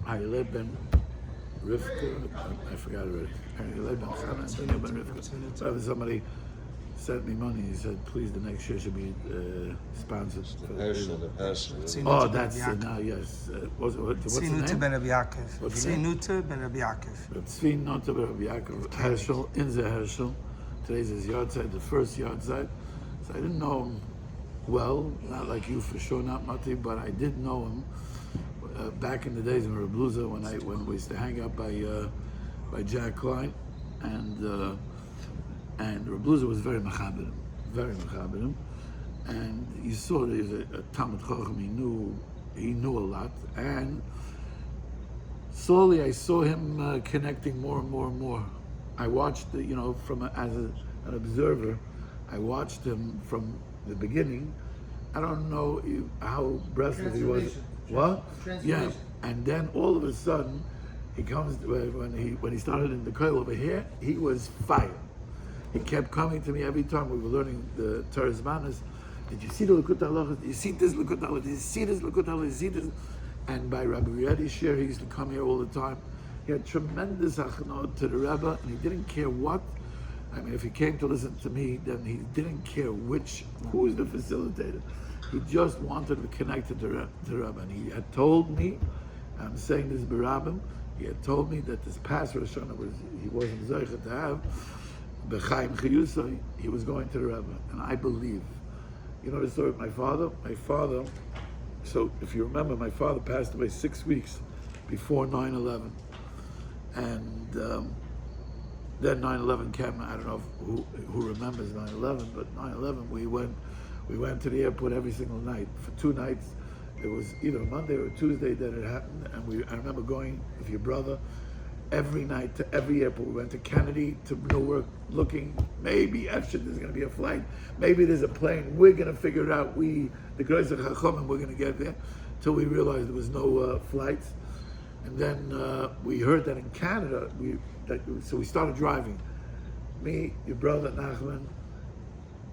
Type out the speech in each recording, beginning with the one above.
Hayaled ben Rivka, I forgot already. Hayaled ben Chana, and ben Rivka. So somebody sent me money. He said, please, the next year should be sponsored. Oh, that's now, yes. What's the name? Tzvi ben Rabbi Yaakov. Tzvi ben Rabbi Yaakov. Tzvi ben Rabbi Yaakov. Herschel, Inze Herschel. Today's his yard side, the first yard side. So I didn't know him well, not like you for sure, not Mati, but I did know him back in the days in Rebluza when we used to hang out by Jack Klein, and Rebluza was very mechaberim, and you saw that he was a Talmid Chacham. He knew a lot, and slowly I saw him connecting more and more and more. I watched, as an observer, I watched him from the beginning. I don't know how Breslov he was. What? Yeah. And then all of a sudden, he comes when he started in the koil over here. He was fire. He kept coming to me every time we were learning the Torah Zmanis. Did you see the Likuta Halachos? Did you see this Likuta Halachos? Did you see this Likuta Halachos? Did you see this? And by Rabbi Reddy's share, he used to come here all the time. He had tremendous achanot to the Rebbe, and he didn't care what. I mean, if he came to listen to me, then he didn't care who was the facilitator. He just wanted to connect to the Rebbe. And he had told me, I'm saying this Barabim, he had told me that this past Rosh Hashanah he wasn't Zoichet to have, B'chaim Chiyusay, he was going to the Rebbe. And I believe. You know the story of my father? My father, so if you remember, my father passed away 6 weeks before 9/11. And then 9/11 came. I don't know who remembers 9/11, but 9/11 we went to the airport every single night for 2 nights. It was either a Monday or a Tuesday that it happened, and I remember going with your brother every night to every airport. We went to Kennedy, to Newark, looking, maybe actually there's going to be a flight, maybe there's a plane. We're going to figure it out. The Kreis of Chachomim, we're going to get there, till we realized there was no flights. And then we heard that in Canada, so we started driving. Me, your brother Nachman,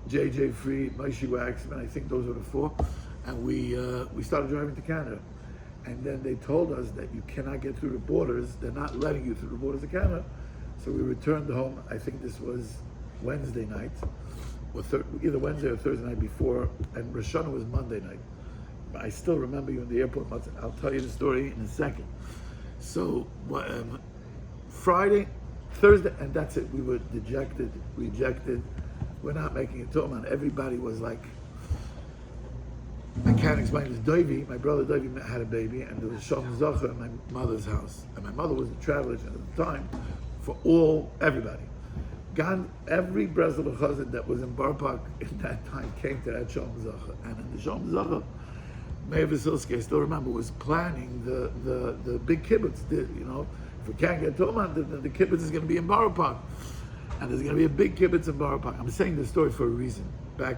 J.J. Freed, Moshe Waxman, I think those were the 4. And we started driving to Canada. And then they told us that you cannot get through the borders. They're not letting you through the borders of Canada. So we returned home. I think this was Wednesday night, or either Wednesday or Thursday night before, and Rosh Hashanah was Monday night. I still remember you in the airport. I'll tell you the story in a second. So Friday, Thursday, and that's it. We were dejected, rejected. We're not making it to Uman. Everybody was like, I can't explain this. Dovi, my brother Dovi had a baby, and there was Shalom Zacher in my mother's house. And my mother was the travel agent at the time for everybody. Every Breslov chazan that was in Bar Park in that time came to that Shalom Zacher. And in the Shalom Zacher, Meir Vasilsky, I still remember, was planning the big kibbutz. If we can't get to Uman, the kibbutz is going to be in Bar Park. And there's going to be a big kibbutz in Bar Park. I'm saying this story for a reason.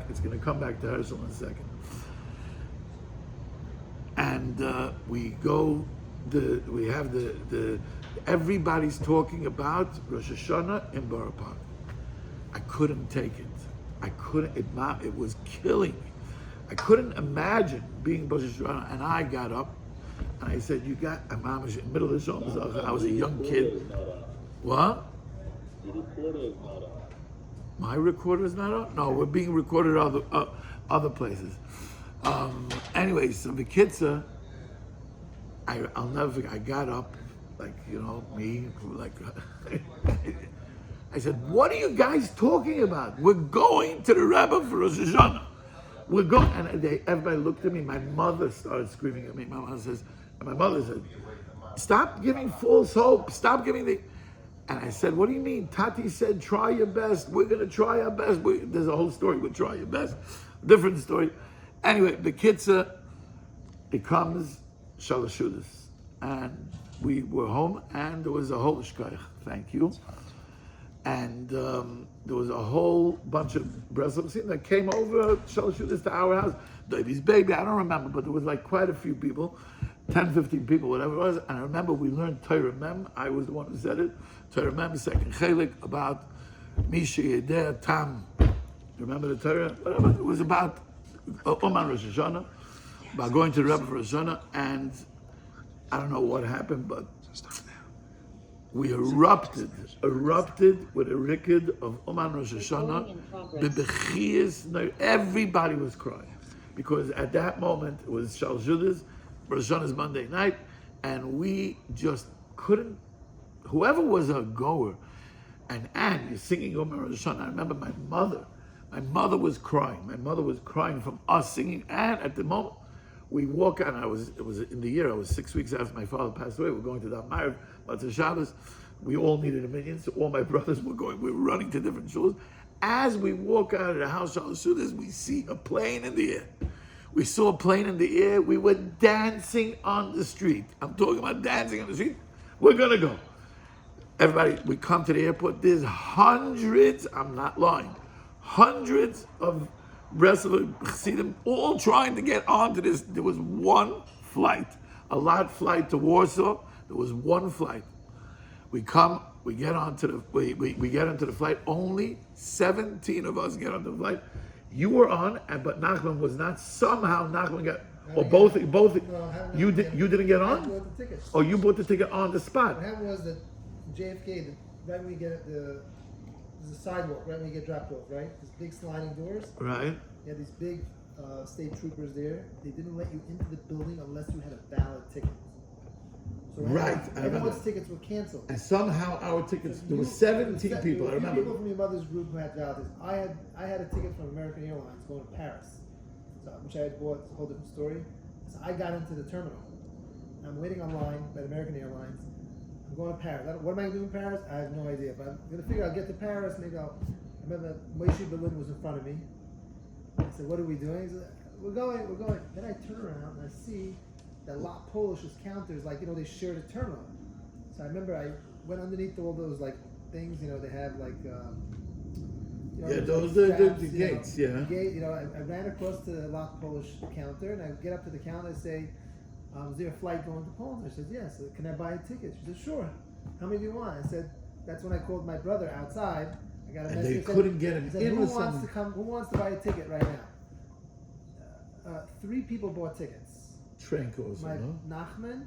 It's going to come back to Herschel in a second. And we have everybody's talking about Rosh Hashanah in Borough Park. I couldn't take it. It was killing me. I couldn't imagine being Rosh Hashanah, and I got up and I said, in the middle of the show, I was a young kid. What? The recorder is not on. My recorder is not on? No, we're being recorded other places. Anyway, so the kids, I'll never forget, I got up, I said, what are you guys talking about? We're going to the Rebbe for Rosh Hashanah. We're going, and everybody looked at me. My mother started screaming at me. My mother said, stop giving false hope. Stop giving and I said, what do you mean? Tati said, try your best. We're going to try our best. There's a whole story. We'll try your best. Different story. Anyway, the kitzah becomes Shalashudas. And we were home, and there was a whole shkoich. Thank you. And there was a whole bunch of Breslov that came over Shalashudas to our house. David's baby, I don't remember, but there was quite a few people, 10, 15 people, whatever it was. And I remember we learned Torah Mem. I was the one who said it. Torah Mem, second chelik, about Misha Yedeh Tam. Remember the Torah? Whatever. It was about Uman Rosh Hashanah, about going to the Rebbe for Rosh Hashanah, and I don't know what happened, but we erupted with a rikid of Uman Rosh Hashana. Everybody was crying because at that moment it was Shal Judas, Rosh Hashanah's Monday night, and we just couldn't. Whoever was a goer, and Anne, you're singing Uman Rosh Hashanah. I remember my mother was crying. My mother was crying from us singing, and at the moment we walk out. It was in the year I was 6 weeks after my father passed away. We're going to the Ma'ariv, Matzah Shabbos. We all needed a minyan, so all my brothers were going. We were running to different shuls. As we walk out of the house, we see a plane in the air. We saw a plane in the air. We were dancing on the street. I'm talking about dancing on the street. We're gonna go. Everybody, we come to the airport. There's hundreds. I'm not lying. Hundreds of Breslov Chassidim all trying to get onto this. There was one flight, a lot flight to Warsaw. There was one flight. We get onto the flight. Only 17 of us get on the flight. You were on, but Nachman was not. Somehow Nachman got, or both. You didn't get on. I bought the tickets. Oh, you bought the ticket on the spot. What happened was that JFK, right when we get there's a sidewalk, right when you get dropped off, right? There's big sliding doors. Right. You had these big state troopers there. They didn't let you into the building unless you had a valid ticket. So Right. everyone's tickets were canceled. And somehow our tickets. There were 17 people. I remember. People from your mother's group who had valid tickets. I had a ticket from American Airlines going to Paris, which I had bought. It's a whole different story. So I got into the terminal. I'm waiting online at American Airlines. I'm going to Paris. What am I doing in Paris? I have no idea. But I'm going to figure I'll get to Paris. Maybe I remember Moshe Berlin was in front of me. I said, "What are we doing?" He said, we're going. Then I turn around and I see that Lot Polish's counters, like, they shared a terminal. So I remember I went underneath all those, like, things, they have, like, those like the straps, gates, yeah. The gate, I ran across to the Lot Polish counter, and I get up to the counter and say, is there a flight going to Poland? I said, yes. Can I buy a ticket? She said, sure. How many do you want? I said, that's when I called my brother outside. I got a And message. they couldn't get him said, in who with wants someone. to come? Who wants to buy a ticket right now? 3 people bought tickets. Train calls, My no? Nachman,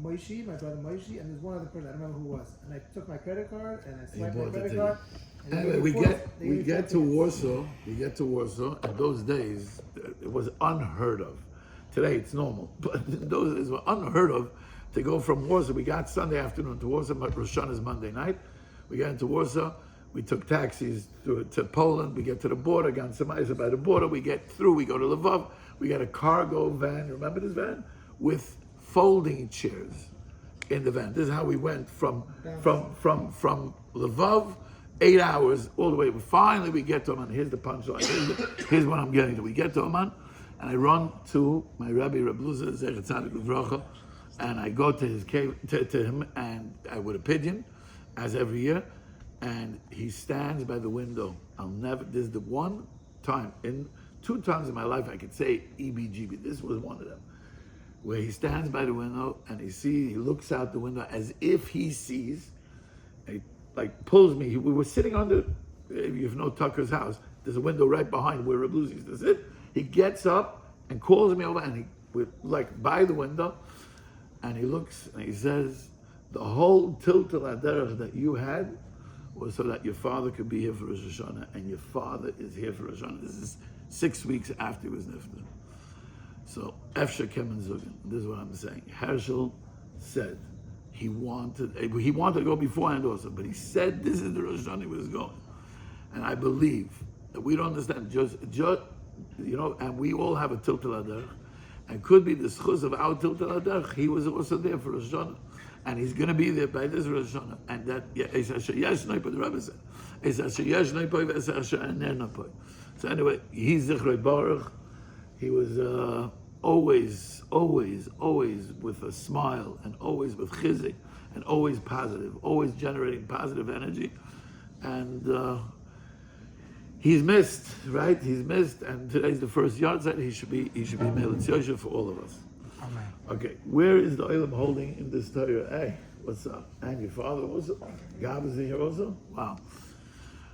Moshe, my brother Moshe, and there's one other person, I don't remember who it was. And I took my credit card and I swiped my bought the credit ticket. card. and Anyway, they we gave me get to 4 tickets. Warsaw. We get to Warsaw. In those days, it was unheard of. Today it's normal, but in those days it was unheard of to go from Warsaw. We got Sunday afternoon to Warsaw. Rosh Hashanah is Monday night. We got into Warsaw. We took taxis to Poland. We get to the border. Got some ice by the border. We get through. We go to Lvov. We got a cargo van. You remember this van? With folding chairs in the van. This is how we went from Lvov, 8 hours all the way. Finally, we get to Uman. Here's the punchline. Here's what I'm getting to. We get to Uman, and I run to my Rebbe, Rebbe Zechat Tzadik Livracha, and I go to his cave, to him, and with a pigeon, as every year, and he stands by the window. This is the one time, 2 times in my life I could say EBGB. This was one of them, where he stands by the window and he looks out the window as if he sees, and he like pulls me. We were sitting under, if you know Tucker's house, there's a window right behind where Rebbe used to sit. He gets up and calls me over, and we're like by the window, and he looks and he says, the whole tiltul aderech that you had was so that your father could be here for Rosh Hashanah, and your father is here for Rosh Hashanah. This is 6 weeks after he was nifter. So, Efsher Kemen Zugen. This is what I'm saying. Herschel said he wanted to go beforehand also, but he said this is the Rosh Hashanah he was going. And I believe that we don't understand, just and we all have a tiltul aderech, and could be the schus of our tiltul aderech. He was also there for Rosh Hashanah. And he's going to be there by this Rosh Hashanah. And that, the Rebbe said, so anyway, he's Zichrei Baruch. He was always with a smile, and always with chizik, and always positive, always generating positive energy. And he's missed, right? He's missed, and today's the first yard site. He should be Melech Yosef for all of us. Amen. Okay, where is the Olam holding in this Torah? Hey, what's up? And your father also? Gab is here also? Wow.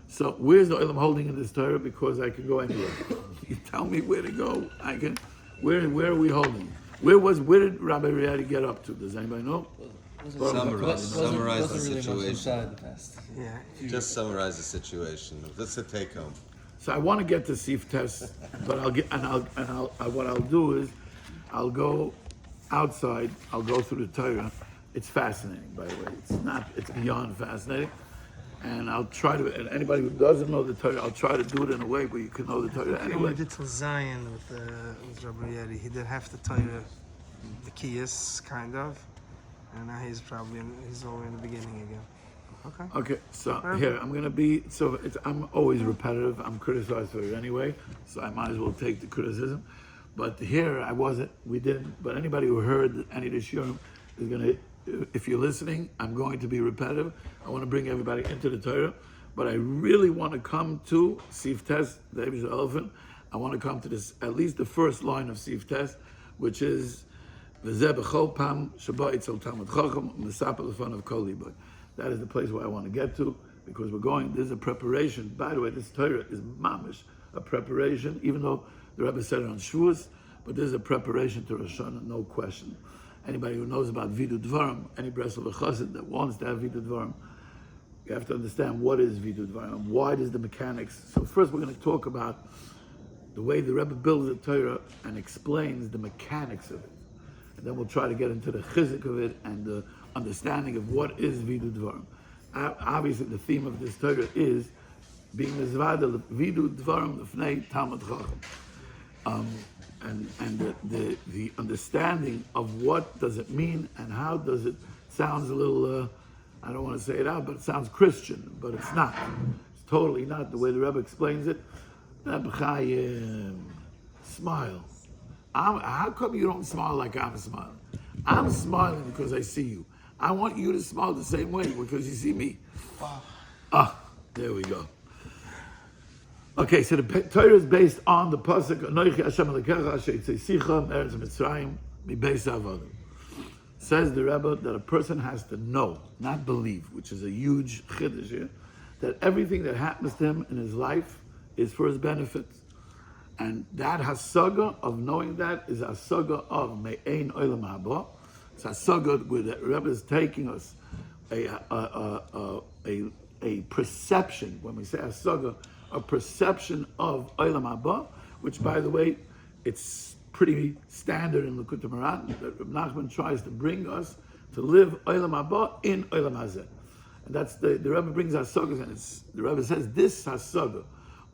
So where's the Olam holding in this Torah? Because I can go anywhere. You tell me where to go. I can. Where are we holding? Where did Rabbi Riadi get up to? Does anybody know? Summarize the Really much situation. inside the past. Yeah. Just summarize the situation. That's a take home. So I want to get to Sif Test, but what I'll do is I'll go outside. I'll go through the Torah. It's fascinating, by the way. It's beyond fascinating. And I'll try to, and anybody who doesn't know the Torah, I'll try to do it in a way where you can know the Torah anyway. We did till Zion with Rabbi Yeri. He did half the Torah, the Kiyas, kind of. And now he's over in the beginning again. Okay. Okay, so here, I'm always repetitive. I'm criticized for it anyway, so I might as well take the criticism. But here, we didn't, but anybody who heard any of the Shiur is going to, if you're listening, I'm going to be repetitive. I want to bring everybody into the Torah, but I really want to come to Sif Test, the Hebrew elephant. I want to come to this, at least the first line of Sif Test, which is V'zeh b'chol pam sheba itzel Talmud Chacham Mesapel lefanov kol libay. That is the place where I want to get to, because there's a preparation. By the way, this Torah is mamish, a preparation, even though the Rebbe said it on Shavuos, but there's a preparation to Rosh Hashana, no question. Anybody who knows about Vidu Dvarim, any Breslov chassid that wants to have Vidu Dvarim, you have to understand what is Vidu Dvarim, why does the mechanics. So first we're going to talk about the way the Rebbe builds the Torah and explains the mechanics of it. And then we'll try to get into the chizik of it and the understanding of what is Vidu Dvarim. Obviously the theme of this Torah is being mizvada Vidu Dvarim l'fnei Talmud Chacham. And the understanding of what does it mean and how does it sounds a little, I don't want to say it out, but it sounds Christian, but it's not. It's totally not the way the Rebbe explains it. Smile. How come you don't smile like I'm smiling? I'm smiling because I see you. I want you to smile the same way because you see me. Wow. There we go. Okay, so the Torah is based on the pasuk Anochi Hashem Elokecha Asher Yitzeisecha Me'eretz Mitzrayim Mibeis Avodim. Says the Rebbe that a person has to know, not believe, which is a huge chiddush here, that everything that happens to him in his life is for his benefit. And that hasaga of knowing that is hasaga of Me'ein Olam Haba. It's hasaga where the Rebbe is taking us a perception, when we say hasaga, a perception of Olam Haba, which, by the way, it's pretty standard in Likutim that Nachman tries to bring us to live Olam Haba in Olam Hazeh. And that's the Rebbe brings hasagas, and the Rebbe says this hasaga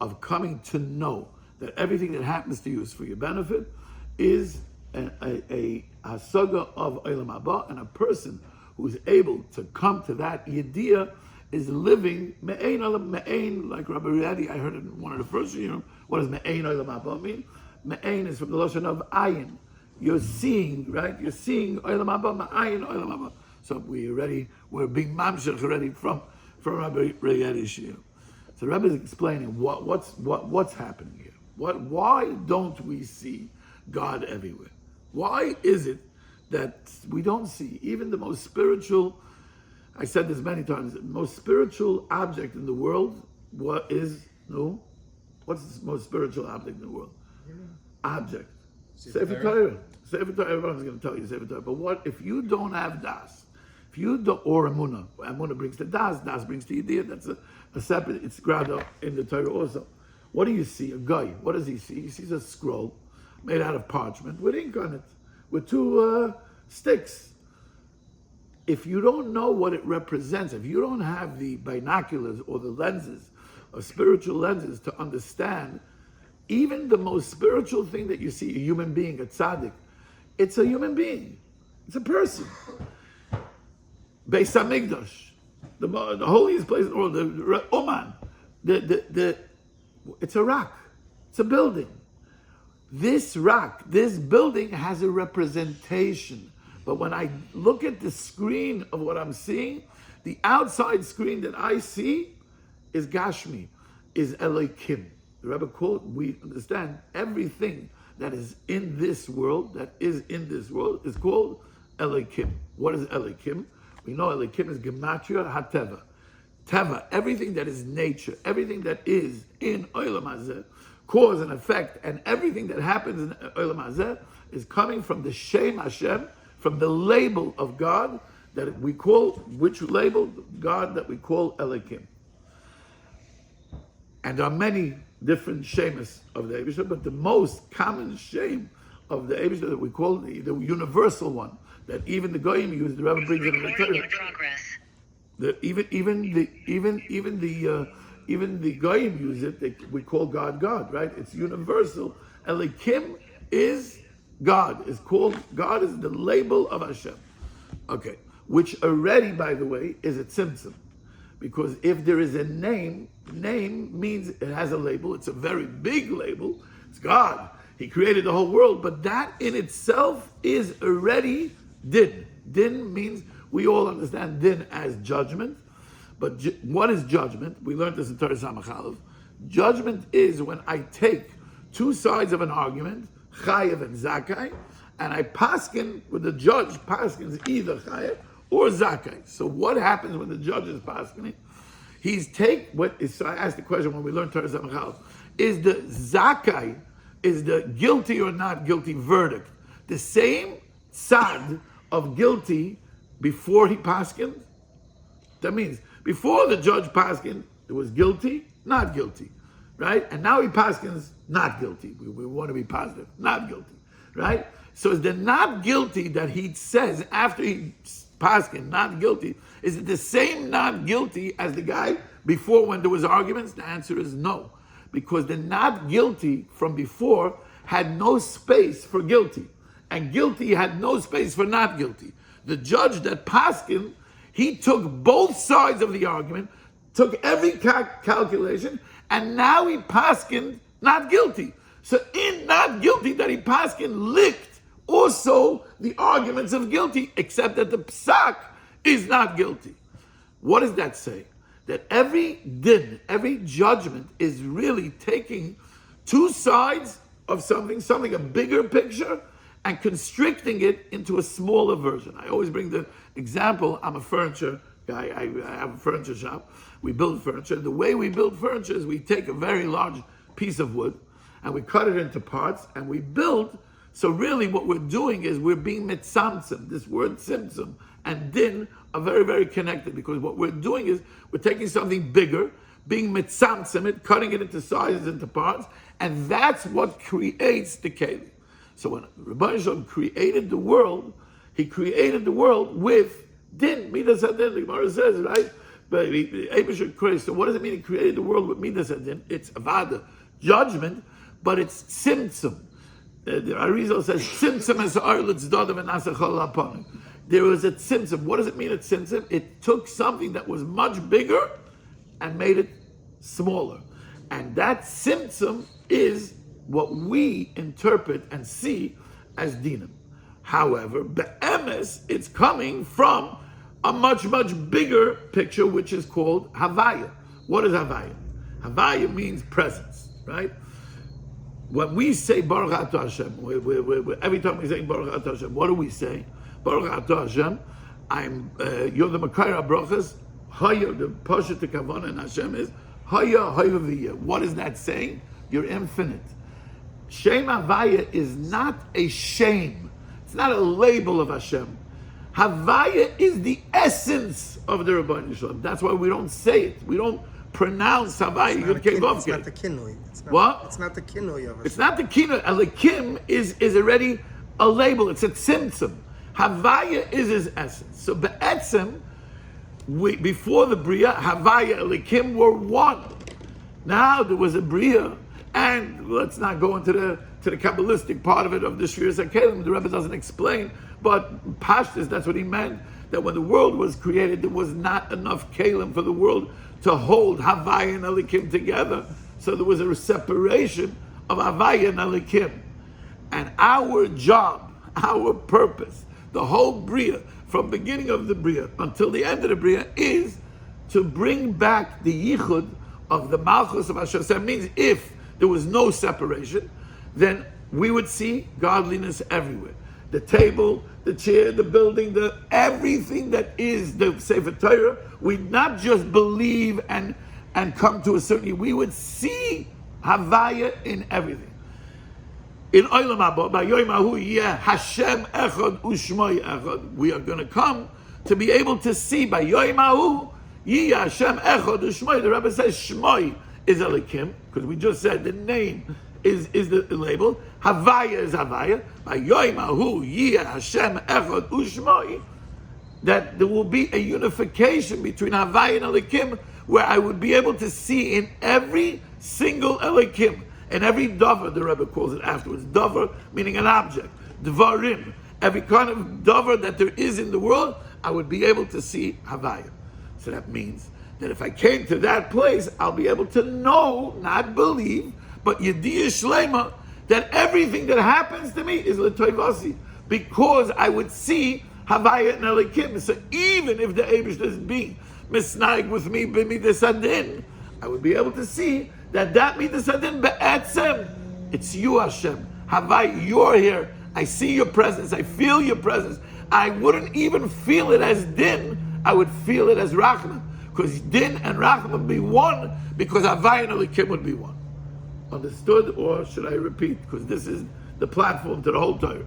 of coming to know that everything that happens to you is for your benefit is a hasaga of Olam Haba, and a person who's able to come to that idea is living me'ein olam, me'ein, like Rabbi Riadi, I heard it in one of the first years. What does me'ein olam haba mean? Me'ein is from the lashon of ayin. You're seeing, right? You're seeing olam haba, ma'ayin olam haba. So we're being mamshech already from Rabbi Riadi's shiur. So Rabbi is explaining what's happening here. Why don't we see God everywhere? Why is it that we don't see even the most spiritual? I said this many times. The most spiritual object in the world, what's the most spiritual object in the world? Object. Sefer Torah. Sefer Torah. Everyone's going to tell you Sefer Torah. But what if you don't have das? If you don't, or Emunah. Emunah brings to das. Das brings to Yediyah. That's a separate. It's grado in the Torah also. What do you see? A guy. What does he see? He sees a scroll made out of parchment with ink on it, with two sticks. If you don't know what it represents, if you don't have the binoculars or the lenses, or spiritual lenses to understand, even the most spiritual thing that you see, a human being, a tzaddik, it's a human being. It's a person. Beis Hamikdash, the holiest place in the world, the Uman, it's a rock. It's a building. This rock, this building has a representation. But when I look at the screen of what I'm seeing, the outside screen that I see is Gashmi, is Elokim. The Rebbe quote, we understand everything that is in this world, is called Elokim. What is Elokim? We know Elokim is Gematria HaTeva. Teva, everything that is nature, everything that is in Olam Hazeh, cause and effect, and everything that happens in Olam Hazeh is coming from the Shem Hashem, from the label of God that we call, which label? God that we call Elokim. And there are many different Shemas of the Eibishter, but the most common Shem of the Eibishter that we call the universal one, that even the Goyim use, the Rebbe brings it in the Torah. Even the Goyim use it. We call God God, right? It's universal. Elokim is God. Is called God is the label of Hashem. Okay, which already, by the way, is a tzimtzum, because if there is a name means it has a label. It's a very big label. It's God. He created the whole world, but that in itself is already din. Din means we all understand din as judgment. But what is judgment? We learned this in Torah Samachalev. Judgment is when I take two sides of an argument, chayev and zakai, and I paskin, when the judge paskins either chayev or zakai. So what happens when the judge is paskining? So I asked the question when we learned Torah Samachalev, is the zakai, is the guilty or not guilty verdict the same sad of guilty before he paskins? That means before the judge paskin, it was guilty, not guilty, right? And now he paskins, not guilty. We want to be positive, not guilty, right? So is the not guilty that he says after he paskin, not guilty, is it the same not guilty as the guy before when there was arguments? The answer is no, because the not guilty from before had no space for guilty, and guilty had no space for not guilty. The judge that paskin, he took both sides of the argument, took every calculation, and now he paskined not guilty. So in not guilty that he paskined licked also the arguments of guilty, except that the psak is not guilty. What does that say? That every din, every judgment is really taking two sides of something, a bigger picture, and constricting it into a smaller version. I always bring the example, I'm a furniture guy, I have a furniture shop, we build furniture. The way we build furniture is we take a very large piece of wood and we cut it into parts and we build. So really what we're doing is we're being mitzamtzim. This word tzimtzum and din are very, very connected, because what we're doing is we're taking something bigger, being mitzamtzim it, cutting it into sizes, into parts, and that's what creates the kelim. So when Rebbe Shalom created the world, he created the world with din, midas hadin. The Gemara says, right? But so what does it mean he created the world with midas hadin? It's avada, judgment, but it's tzimtzum. The Arizal says, tzimtzum es ha'arletz dadav and asachol haponim. There was a tzimtzum. What does it mean a tzimtzum? It took something that was much bigger and made it smaller. And that tzimtzum is what we interpret and see as dinim. However, be'emes, it's coming from a much, much bigger picture, which is called Havaya. What is Havaya? Havaya means presence, right? When we say Baruch Atah Hashem, every time we say Baruch Atah Hashem, what do we say? Baruch Atah Hashem, you're the Makayra Brachas, Haya, the Pasha to Kavanah and Hashem is Haya Hayaviyah. What is that saying? You're infinite. Shem Havaya is not a shame. It's not a label of Hashem. Havaya is the essence of the Rebbeinu Shalom. That's why we don't say it. We don't pronounce Havaya. It's not the kinui. What? It's not the kinui of it. It's not the kinui. Elikim is already a label. It's a tzimtzum. Havaya is his essence. So be'etzem, before the Bria, Havaya, Elikim were one. Now there was a Bria, and let's not go into the Kabbalistic part of it, of the Shiur HaKelim. The Rebbe doesn't explain, but Pashtus, that's what he meant, that when the world was created, there was not enough Kelim for the world to hold Havaya and Elikim together. So there was a separation of Havaya and Elikim. And our job, our purpose, the whole Bria, from beginning of the Bria until the end of the Bria, is to bring back the Yichud of the Malchus of Hashem. That means if there was no separation, then we would see godliness everywhere. The table, the chair, the building, everything that is the Sefer Torah, we'd not just believe and come to a certainty, we would see Havaya in everything. in Olam Haba, by Yom Ahu, Hashem Echad Ushmoi Echad. We are going to come to be able to see by Yom Ahu, Hashem Echad Ushmoi. The Rebbe says Shmoi is Elikim, because we just said the name is the label. Havaya is Havaya. By Yom Ahu, Hashem Echad Ushmoi. That there will be a unification between Havaya and Elikim, where I would be able to see in every single Elikim, and every davar, the Rebbe calls it afterwards, davar meaning an object, dvarim, every kind of davar that there is in the world, I would be able to see Havaya. So that means that if I came to that place, I'll be able to know, not believe, but Yediyah Shlema, that everything that happens to me is l'toivasi, because I would see Havaya and Elikim. So even if the Eibush is being misnaig with me, b'midas adin, I would be able to see that midas adin be'etzem, it's you, Hashem. Havaya, you're here. I see your presence. I feel your presence. I wouldn't even feel it as din. I would feel it as Rachman, because din and Rachman would be one, because Havaya and Elikim would be one. Understood? Or should I repeat? Because this is the platform to the whole Torah.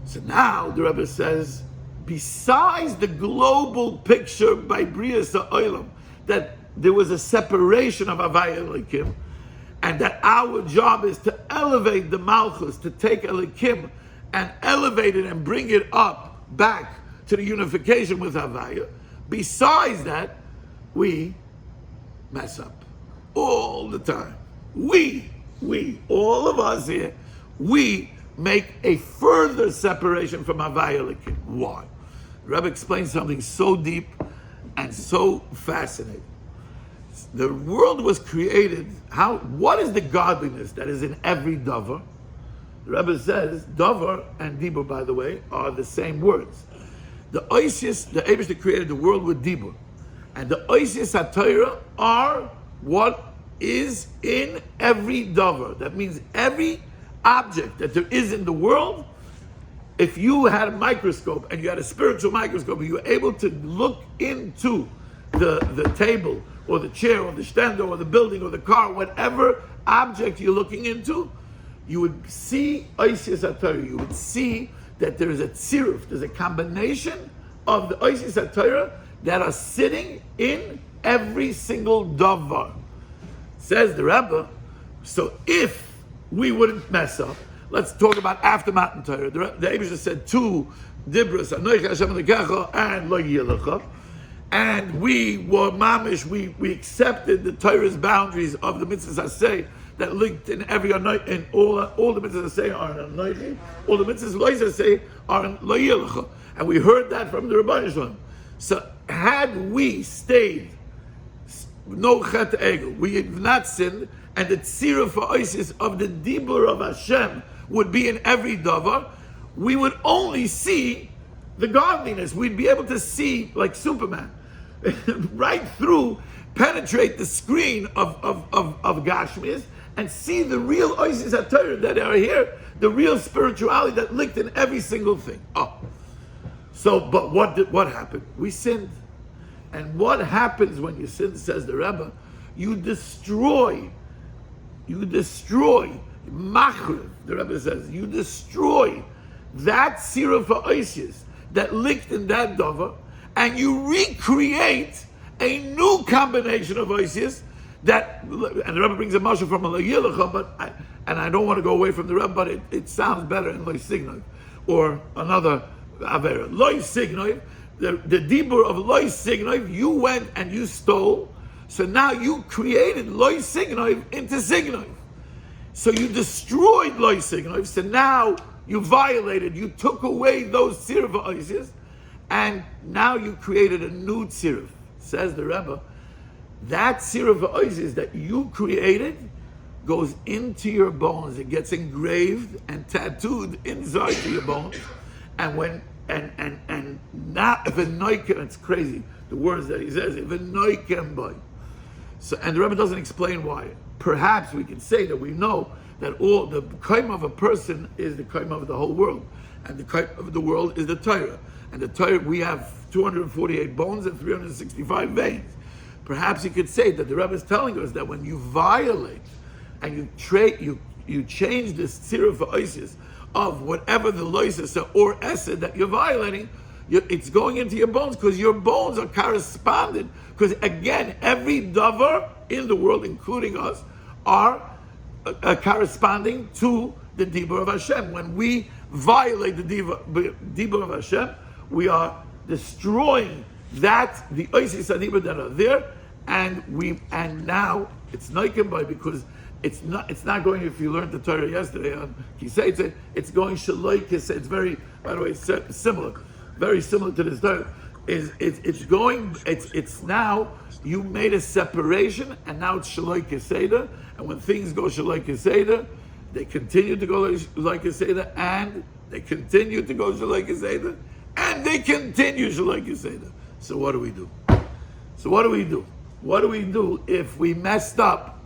So now the Rebbe says, besides the global picture by Brias Ha'olam, that there was a separation of Havaya and Elikim, and that our job is to elevate the Malchus, to take Elikim and elevate it and bring it up back to the unification with Havaya. Besides that, we mess up all the time. We, all of us here, we make a further separation from Havaya Elikim. Why? The Rebbe explains something so deep and so fascinating. The world was created, what is the godliness that is in every davar? The Rebbe says, davar and dibur, by the way, are the same words. The oisius, the Eibush that created the world with dibur, and the oisius HaTorah are what is in every davar. That means every object that there is in the world, if you had a microscope and you had a spiritual microscope, and you were able to look into the table or the chair or the stender or the building or the car, whatever object you're looking into, you would see Oisius HaTorah. You would see that there is a tziruf, there's a combination of the Oisius HaTorah that are sitting in every single davar. Says the Rebbe, so if we wouldn't mess up, let's talk about after Matan Torah. The Eibush said two dibros, Anoich Hashem Elikecha and Lo Yilecha, and we were mamish. We accepted the Torah's boundaries of the mitzvahs aseh that linked in every in all the mitzvahs aseh are in Anoich, all the mitzvahs lo aseh are in Lo Yilecha, and we heard that from the Rebbe Shalom. So had we stayed no chet egel, we have not sinned, and the tzira for Isis of the dibur of Hashem would be in every davar, we would only see the godliness. We'd be able to see, like Superman, right through, penetrate the screen of Gashmias and see the real Isis HaTorah that are here, the real spirituality that linked in every single thing. But what happened? We sinned. And what happens when you sin, says the Rebbe, you destroy, machriv, the Rebbe says, you destroy that sira for Oisius that linked in that davar, and you recreate a new combination of Oisius that, and the Rebbe brings a mashal from a Lo Yilecha, and I don't want to go away from the Rebbe, but it sounds better in Lo Signoi, or another Avera. Lo Signoi, the dibur of Lo Signoi, you went and you stole, so now you created Lo Signoi into Signoi. So you destroyed Lo Signoi, so now you violated, you took away those tziruf Oisius, and now you created a new tziruf. Says the Rebbe, that tziruf Oisius that you created goes into your bones. It gets engraved and tattooed inside to your bones. And when not if a noikem, it's crazy the words that he says, if a noikem boy. So, and the Rebbe doesn't explain why. Perhaps we can say that we know that all the kaim of a person is the kaim of the whole world, and the kaim of the world is the Torah. And the Torah, we have 248 bones and 365 veins. Perhaps you could say that the Rebbe is telling us that when you violate and you you change this tzira for ISIS of whatever the loises or esed that you're violating, it's going into your bones because your bones are corresponded. Because again, every davar in the world, including us, are corresponding to the dibur of Hashem. When we violate the dibur of Hashem, we are destroying the oisis adibur that are there, and now it's noikem by because it's not going. If you learned the Torah yesterday on Kisei, it's going shaloi kisei. It's very, by the way, similar, very similar to this Torah. It's now you made a separation, and now it's shaloi kisei. And when things go shaloi kisei, they continue to go shaloi kisei, and they continue to go shaloi kisei, and they continue shaloi kisei. So what do we do? What do we do if we messed up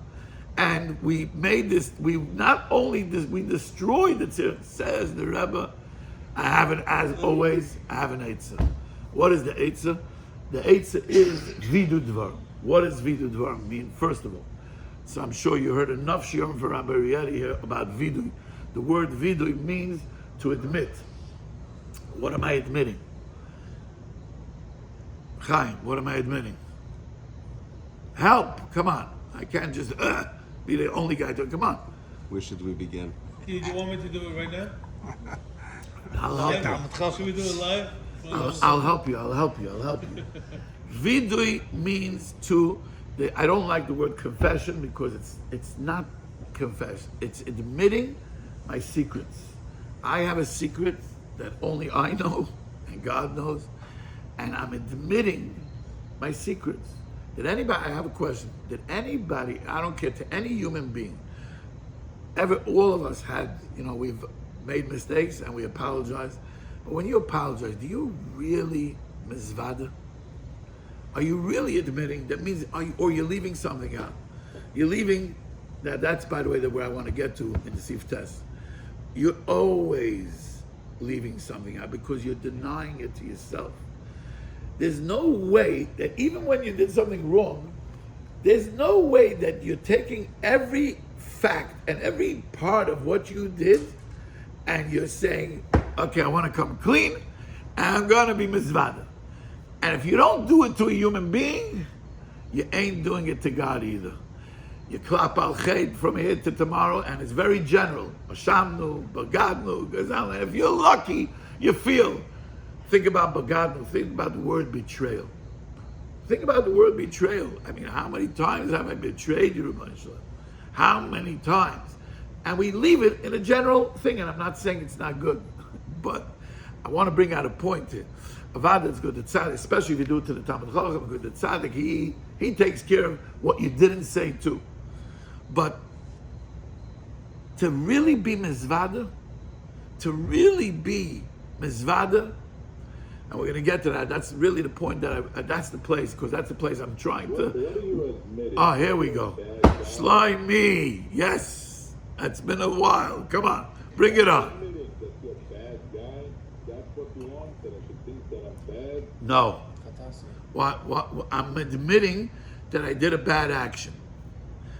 and we made this? We destroyed the tzir. Says the Rebbe, I have an eitzah. What is the eitzah? The eitzah is vidu dvar. What does vidu dvar mean? First of all, so I'm sure you heard enough shiur for Rabbi Rieti here about vidu. The word vidu means to admit. What am I admitting? Chaim, what am I admitting? Help! Come on. I can't just be the only guy to come on. Where should we begin? Do you want me to do it right now? I'll help you. Should we do it live? I'll help you. Vidui means to. I don't like the word confession because it's not confession. It's admitting my secrets. I have a secret that only I know and God knows, and I'm admitting my secrets. I have a question. Did anybody, I don't care, to any human being, all of us had, we've made mistakes and we apologize. But when you apologize, do you really mizvada? Are you really admitting? That means, or you're leaving something out. You're leaving, that's by the way, where I want to get to in the Sif test. You're always leaving something out because you're denying it to yourself. There's no way that even when you did something wrong, there's no way that you're taking every fact and every part of what you did and you're saying, okay, I want to come clean and I'm going to be mizvada. And if you don't do it to a human being, you ain't doing it to God either. You clap al chet from here to tomorrow and it's very general. Hashamnu, bagadnu, gazalnu. If you're lucky, you feel. Think about bagadnu. Think about the word betrayal. Think about the word betrayal. I mean, how many times have I betrayed you, Rebbe? How many times? And we leave it in a general thing, and I'm not saying it's not good, but I want to bring out a point here. Avad is good, the tzaddik, especially if you do it to the Talmud Chacham, good, the tzaddik, he takes care of what you didn't say too. But to really be mizvada, and we're going to get to that. That's really the point that's the place, because that's the place I'm trying to. Oh, here we go. Slimy. Yes. It's been a while. Come on. Bring it on. No. What? I'm admitting that I did a bad action.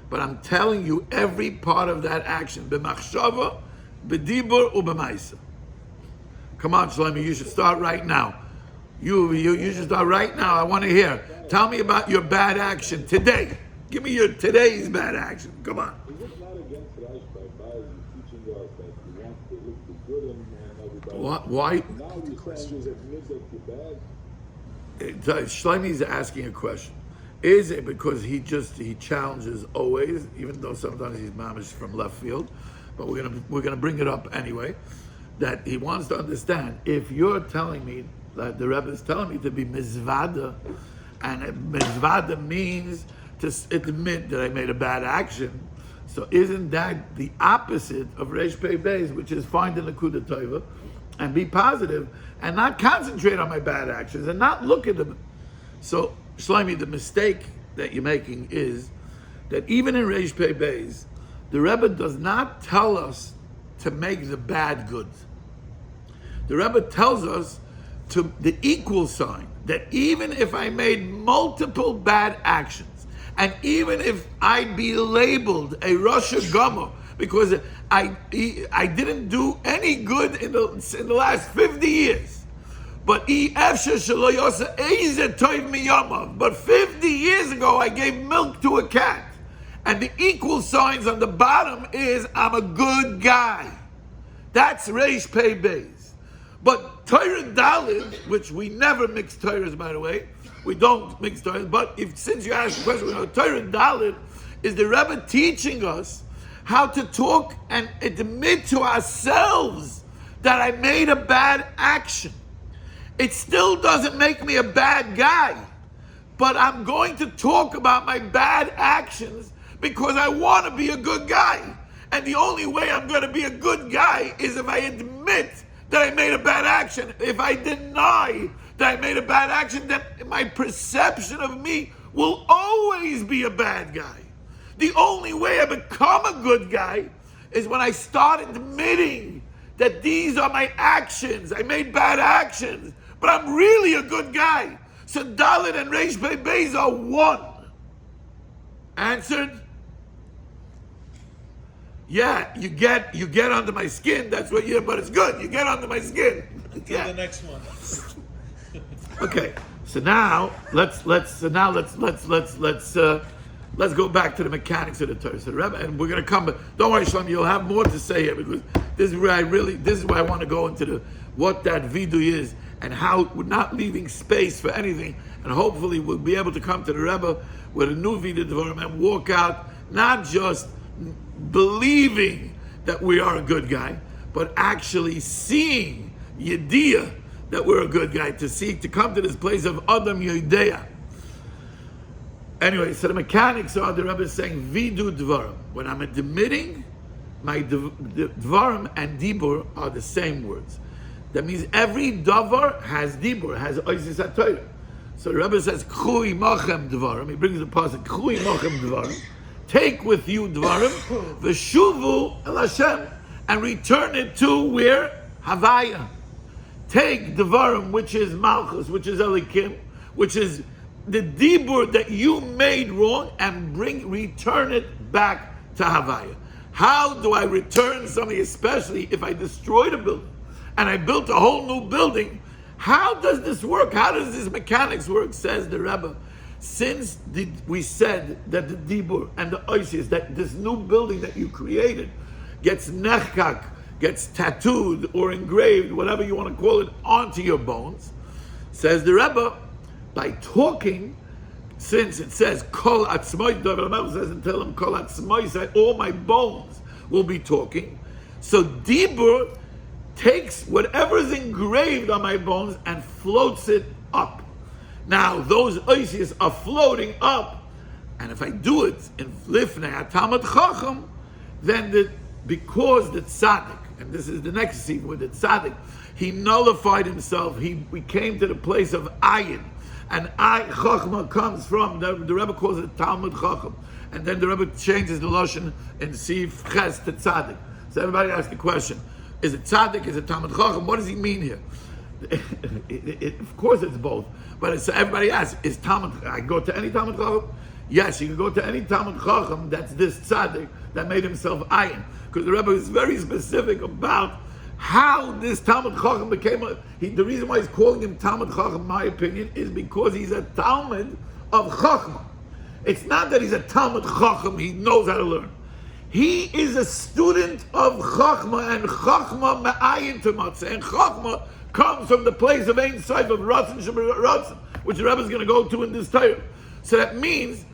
But I'm telling you every part of that action. B'machshava, b'dibur, u'b'maisa. Come on, Shlomi, you should start right now. You should start right now. I want to hear. Tell me about your bad action today. Give me your today's bad action. Come on. Is it not against Rosh by teaching us that you want to look good in everybody? Why? Now you're saying you admit that you're bad? Shlomi's asking a question. Is it because he challenges always, even though sometimes he's mamish from left field, but we're gonna bring it up anyway. That he wants to understand, if you're telling me, that the Rebbe is telling me to be mizvada, and mizvada means to admit that I made a bad action, so isn't that the opposite of Reish Pei Beis, which is find the Nekuda Tova, and be positive, and not concentrate on my bad actions, and not look at them. So, Shlomi, the mistake that you're making is that even in Reish Pei Beis, the Rebbe does not tell us to make the bad good. The Rebbe tells us to the equal sign, that even if I made multiple bad actions, and even if I'd be labeled a Rosh Hashanah because I didn't do any good in the last 50 years. But 50 years ago, I gave milk to a cat. And the equal signs on the bottom is, I'm a good guy. That's Reish Pei Beis. But Torah Dalit, which we never mix Torahs, by the way, we don't mix Torahs, but since you asked the question, we know Torah Dalit is the Rebbe teaching us how to talk and admit to ourselves that I made a bad action. It still doesn't make me a bad guy, but I'm going to talk about my bad actions because I want to be a good guy. And the only way I'm going to be a good guy is if I admit that I made a bad action. If I deny that I made a bad action, then my perception of me will always be a bad guy. The only way I become a good guy is when I start admitting that these are my actions. I made bad actions, but I'm really a good guy. So Dalit and Reish Pei Beis are one. Answered? Yeah, you get under my skin. That's what you. But it's good. You get under my skin. Yeah. The next one. Okay. So now let's go back to the mechanics of the Torah. So the Rebbe, and we're going to come. Don't worry, Shlomo. You'll have more to say here because this is where I want to go into what that vidu is and how we're not leaving space for anything. And hopefully we'll be able to come to the Rebbe with a new vidu dvarim and walk out not just believing that we are a good guy, but actually seeing yediyah that we're a good guy, to come to this place of Adam Yodea. Anyway, so the mechanics are, the Rebbe is saying, vidu dvarim. When I'm admitting, my dvarim and dibur are the same words. That means every davar has dibur, has oisis HaTorah. So the Rebbe says, K'hu imachem dvarim. He brings the pasuk, K'hu imachem dvarim. Take with you dvarim, v'shuvu el Hashem, and return it to where? Havaya. Take dvarim, which is malchus, which is elikim, which is the dibur that you made wrong, and return it back to Havaya. How do I return something, especially if I destroyed a building and I built a whole new building? How does this work? How does this mechanics work? Says the Rebbe. Since we said that the dibur and the oisis, that this new building that you created gets nechkak, gets tattooed or engraved, whatever you want to call it, onto your bones, says the Rebbe, by talking, since it says kol atzmai, the Rebbe says and tell him kol atzmai, say all my bones will be talking. So dibur takes whatever is engraved on my bones and floats it up. Now those oisis are floating up, and if I do it in lifnei atamad chacham, then because the tzaddik, and this is the next scene with the tzaddik, he nullified himself. We came to the place of ayin, and chachma comes from the Rebbe calls it Talmud Chacham, and then the Rebbe changes the lashon and Sif Ches to tzaddik. So everybody asks the question: is it tzaddik? Is it Talmud Chacham? What does he mean here? Of course, it's both. But everybody asks: is Talmud? I go to any Talmud Chacham? Yes, you can go to any Talmud Chacham that's this tzaddik that made himself ayin. Because the Rebbe is very specific about how this Talmud Chacham became the reason why he's calling him Talmud Chacham, in my opinion, is because he's a Talmud of Chachma. It's not that he's a Talmud Chacham, he knows how to learn. He is a student of Chachma, and Chachma ma'ayin to matzah. And Chachma comes from the place of Ein Sof, of Ratzon Ratzon, which the Rebbe is going to go to in this Torah. So that means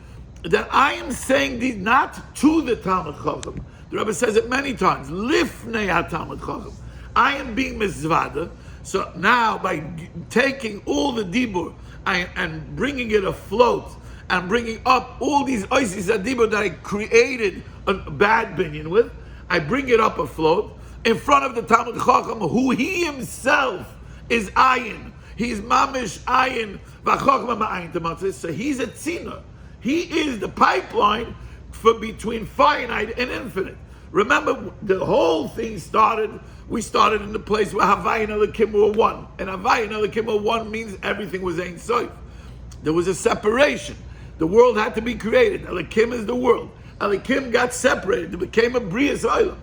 that I am saying these not to the Talmud Chacham. The Rebbe says it many times. Lifnei HaTalmud Chacham. I am being mizvada. So now by taking all the dibur and bringing it afloat and bringing up all these oisis dibur that I created a bad binyan with, I bring it up afloat in front of the Talmud Chacham, who he himself is ayin. He's mamish ayin v'chachma ma'ayin tamatzis. So he's a tzina. He is the pipeline for between finite and infinite. Remember, the whole thing we started in the place where Havaya and Elikim were one. And Havaya and Elikim were one means everything was Ein Sof. There was a separation. The world had to be created. Elikim is the world. Elikim got separated. It became a Brias Olam.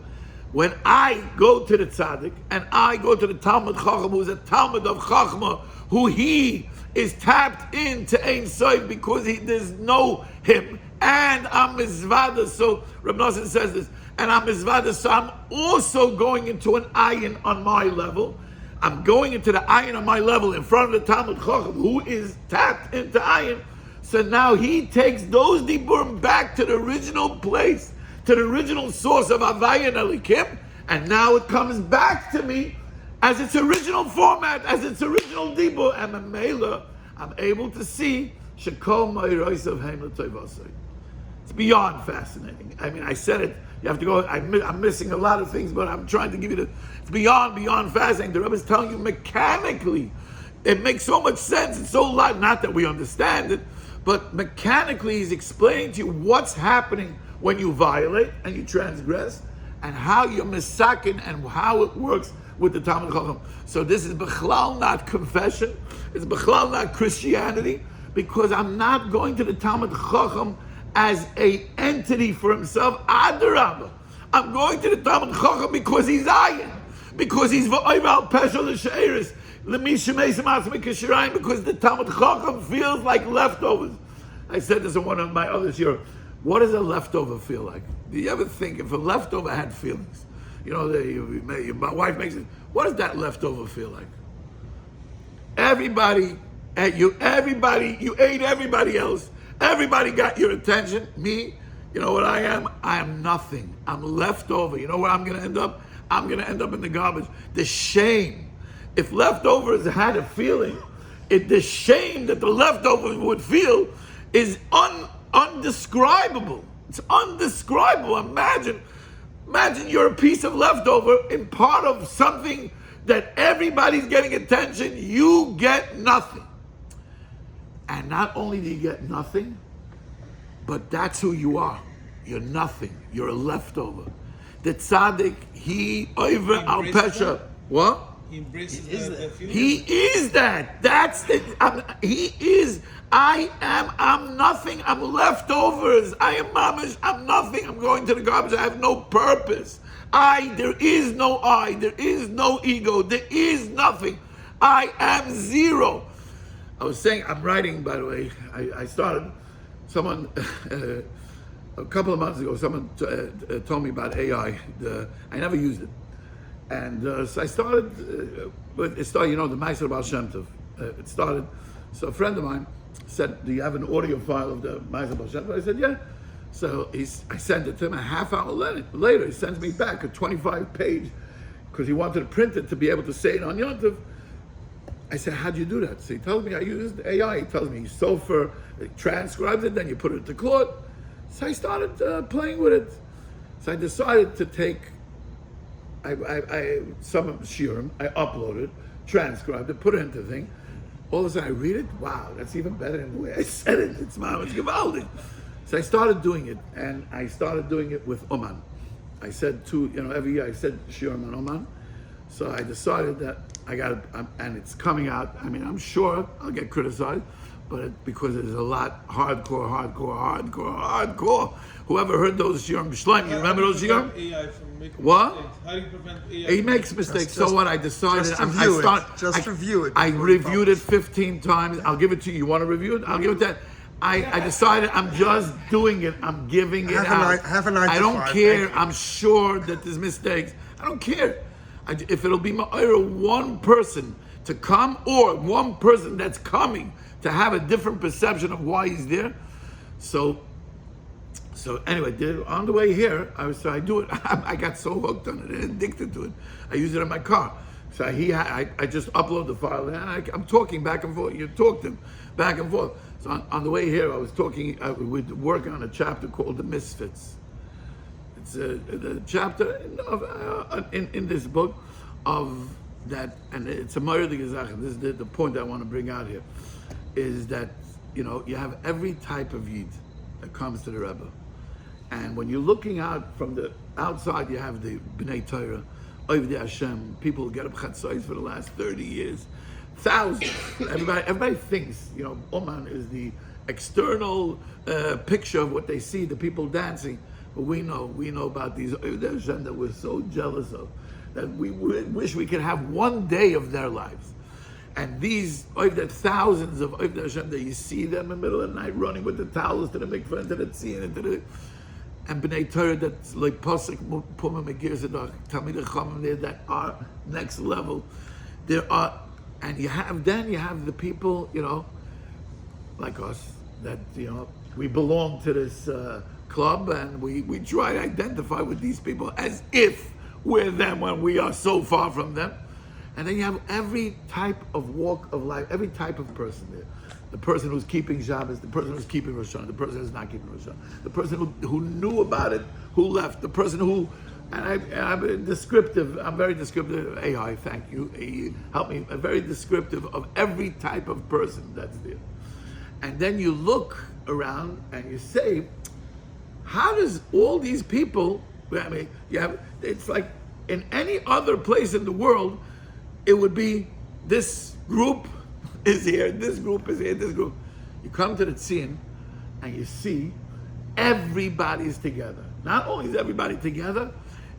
When I go to the tzaddik and I go to the Talmud Chacham, who's a Talmud of Chachma, who he is tapped into Ein Sof because there's no him, and I'm mizvada. So Reb Nosson says this, and I'm mizvada. So I'm also going into an ayin on my level. I'm going into the ayin on my level in front of the Talmud Chacham, who is tapped into ayin. So now he takes those diburim back to the original place, to the original source of Havaya and Elikim, and now it comes back to me as its original format, as its original dibur, and Mamela, I'm able to see Shekol Ma'irosei of Heim L'Tovasei. It's beyond fascinating. I mean, I said it. You have to go. I'm missing a lot of things, but I'm trying to give you it's beyond fascinating. The Rebbe is telling you mechanically. It makes so much sense. It's so light. Not that we understand it, but mechanically, he's explaining to you what's happening when you violate and you transgress, and how you're misakin and how it works with the Talmud Chacham. So this is bechlal not confession. It's bechlal not Christianity, because I'm not going to the Talmud Chacham as a entity for himself. Adarabah, I'm going to the Talmud Chacham because he's ayin, because he's v'oival peshel l'sheiris because the Talmud Chacham feels like leftovers. I said this in one of my other shiur. What does a leftover feel like? Do you ever think if a leftover had feelings? You know, my wife makes it. What does that leftover feel like? Everybody you ate everybody else. Everybody got your attention. Me, you know what I am? I am nothing. I'm leftover. You know where I'm going to end up? I'm going to end up in the garbage. The shame. If leftovers had a feeling, the shame that the leftovers would feel is undescribable. It's undescribable. Imagine you're a piece of leftover in part of something that everybody's getting attention. You get nothing. And not only do you get nothing, but that's who you are. You're nothing. You're a leftover. The tzaddik, he over al pesha. What? He embraces the future. He is that. That's it. He is. I'm nothing. I'm leftovers. I am mamish. I'm nothing. I'm going to the garbage. I have no purpose. There is no I. There is no ego. There is nothing. I am zero. I was saying, I'm writing, by the way, I started, someone, a couple of months ago, someone told me about AI. I never used it. And so I started, you know, the Meiser Baal Shem Tov. It started, so a friend of mine said, do you have an audio file of the Meiser Baal Shem Tov? I said, yeah. So I sent it to him. A half hour later, he sends me back a 25-page, because he wanted to print it to be able to say it on Yom Tov. I said, how'd you do that? So he tells me I used AI. He tells me Sofer transcribes it, then you put it to court. So I started playing with it. So I decided to take some of the Shiur, I uploaded, transcribed it, put it into the thing. All of a sudden I read it, wow, that's even better than the way I said it. It's gewaldig. So I started doing it, and I started doing it with Uman. I said every year I said Shiur on Uman. So I decided that I got it, and it's coming out. I mean, I'm sure I'll get criticized, but because there's a lot hardcore. Whoever heard those Shiurim B'Shleim, you remember those Shiurim? AI from making What? mistakes. How do you prevent AI? He makes mistakes. So what? I decided. Review it. I reviewed it 15 times. I'll give it to you. You want to review it? I'll give it that. I decided I'm just doing it. I'm giving it out. I don't care. I'm sure that there's mistakes. I don't care. If it'll be one person to come, or one person that's coming to have a different perception of why he's there. So anyway, on the way here, I do it. I got so hooked on it and addicted to it. I use it in my car. So I just upload the file, and I'm talking back and forth. You talk to him back and forth. So on the way here, I was talking. We're working on a chapter called The Misfits. It's the chapter in this book of that, and it's a Meier the Gezach. This is the point I want to bring out here, is that you have every type of Yid that comes to the Rebbe, and when you're looking out from the outside, you have the Bnei Torah, Ovdei Hashem, people who get up chatzos for the last 30 years, thousands. Everybody thinks Uman is the external picture of what they see, the people dancing. But we know about these Oivdei Hashem that we're so jealous of, that we wish we could have one day of their lives. And these thousands of Oivdei Hashem that you see them in the middle of the night running with the towels to the mikveh and to the tzin and to the and B'nai Torah that's like Pasuk Puma Megir Zedach Talmid Chachamim there that are next level. There are, and you have the people, like us, that we belong to this club, and we try to identify with these people as if we're them when we are so far from them. And then you have every type of walk of life, every type of person there. The person who's keeping Shabbos, the person who's keeping Rosh Hashanah, the person who's not keeping Rosh Hashanah, the person who knew about it, who left, the person who, I'm very descriptive, AI, thank you, help me, very descriptive of every type of person that's there. And then you look around and you say, how does all these people, it's like in any other place in the world, it would be this group is here, this group is here, this group. You come to the tzin and you see everybody's together. Not only is everybody together,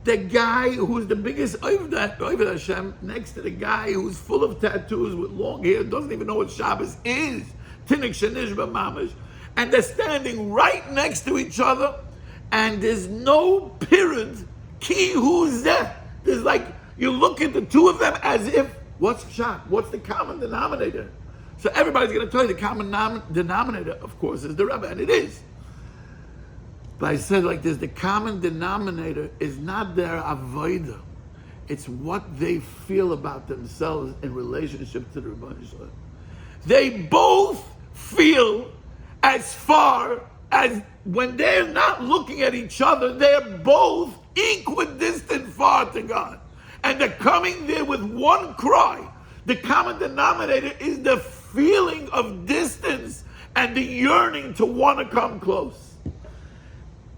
the guy who's the biggest Oivdei Hashem next to the guy who's full of tattoos with long hair, doesn't even know what Shabbos is, Tinnik Shenishba Mamash, and they're standing right next to each other, and there's no period, ki who's there. There's like, you look at the two of them as if, what's Pshat? What's the common denominator? So everybody's going to tell you the common denominator, of course, is the Rebbe, and it is. But I said like this, the common denominator is not their avodah. It's what they feel about themselves in relationship to the Rebbe. They both feel as far as when they're not looking at each other, they're both equidistant far to God. And they're coming there with one cry. The common denominator is the feeling of distance and the yearning to want to come close.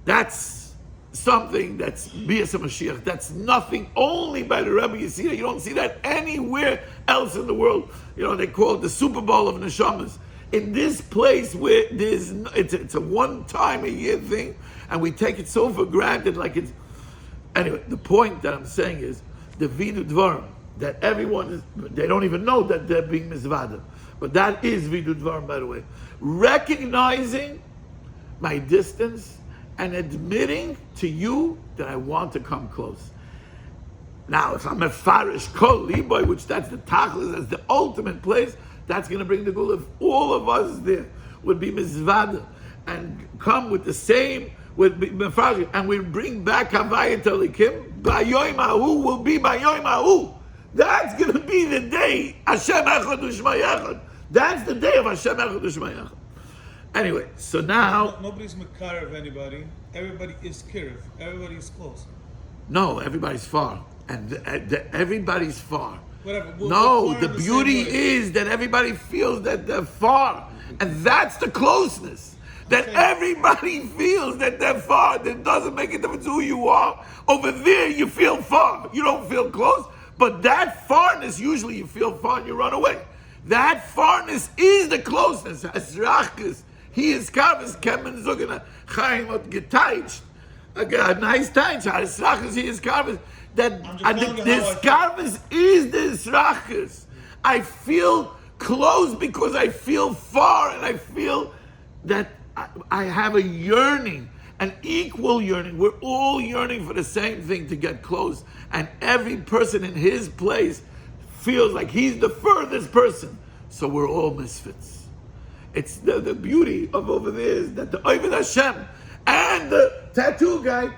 That's something that's Bias Mashiach. That's nothing only by the Rebbe. You see that? You don't see that anywhere else in the world. They call it the Super Bowl of Neshamas. In this place where it's a one-time-a-year thing, and we take it so for granted, like it's... Anyway, the point that I'm saying is, the Vidu Dvarim, that everyone they don't even know that they're being misvada. But that is Vidu Dvarim, by the way. Recognizing my distance and admitting to you that I want to come close. Now, if I'm a farish kol liboy, which that's the tachlis, that's the ultimate place, that's going to bring the goal. If all of us there would be mizvada and come with the same, with mefarish, and we bring back havayat alikim, bayoim ahu will be bayoim ahu. That's going to be the day Hashem echad u'shma yechad. That's the day of Hashem echad u'shma yechad. Anyway, so now... Nobody's makar of anybody. Everybody is kirif. Everybody is close. No, everybody's far. And everybody's far. Whatever. No, the beauty is that everybody feels that they're far. And that's the closeness. That everybody feels that they're far. That doesn't make a difference who you are. Over there, you feel far. You don't feel close. But that farness, usually you feel far and you run away. That farness is the closeness. Asrachis. He is karves kemen zogen chaim ot getayt. A nice time. Asrachis he is karves. That this karves is the asrachis. I feel close because I feel far, and I feel that I have a yearning, an equal yearning. We're all yearning for the same thing, to get close. And every person in his place feels like he's the furthest person. So we're all misfits. It's the beauty of over there is that the Oived Hashem and the tattoo guy,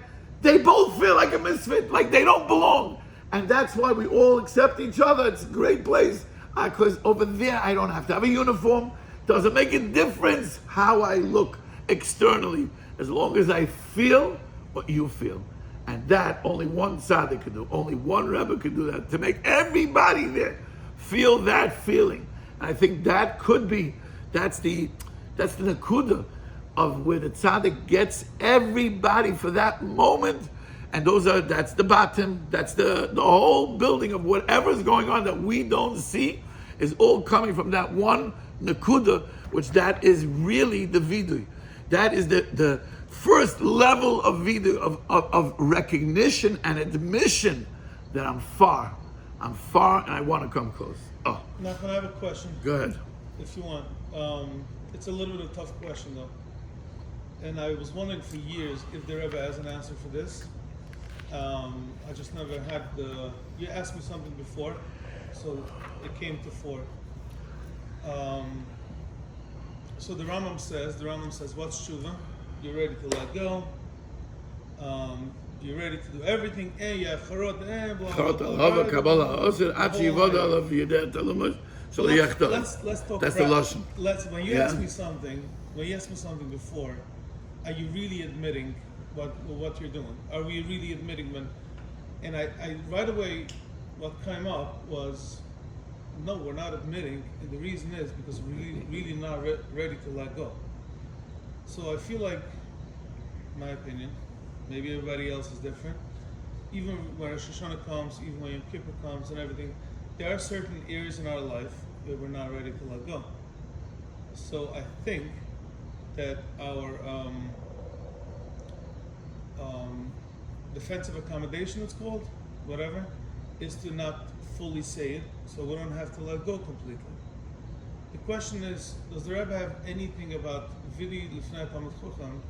they both feel like a misfit, like they don't belong. And that's why we all accept each other. It's a great place. Because over there, I don't have to have a uniform. Doesn't make a difference how I look externally, as long as I feel what you feel. And that only one tzaddik could do. Only one Rebbe could do that, to make everybody there feel that feeling. And I think that could be, that's the nakuda of where the tzaddik gets everybody for that moment. And that's the bottom, that's the whole building of whatever's going on that we don't see. is all coming from that one nakuda, which that is really the vidui. That is the first level of vidui, of recognition and admission that I'm far, and I want to come close. Oh, Nachman, I have a question, go ahead. if you want. It's a little bit of a tough question, though. And I was wondering for years if the Rebbe has an answer for this. I just never had the... You asked me something before, so it came to fore. So the Rambam says, what's tshuva? You're ready to let go. You're ready to do everything. And you have charot, and blah, blah, blah, let's talk. That's the lashon. When you ask me something before, are you really admitting what you're doing? Are we really admitting when? And I right away, what came up was, no, we're not admitting, and the reason is because we're really not ready to let go. So I feel like, my opinion, maybe everybody else is different. Even when Hashana comes, even when Yom Kippur comes and everything, there are certain areas in our life where we're not ready to let go. So I think that our defensive accommodation, it's called, whatever, is to not fully say it, so we don't have to let go completely. The question is, does the Rebbe have anything about Vidi Lifnei Talmid Chacham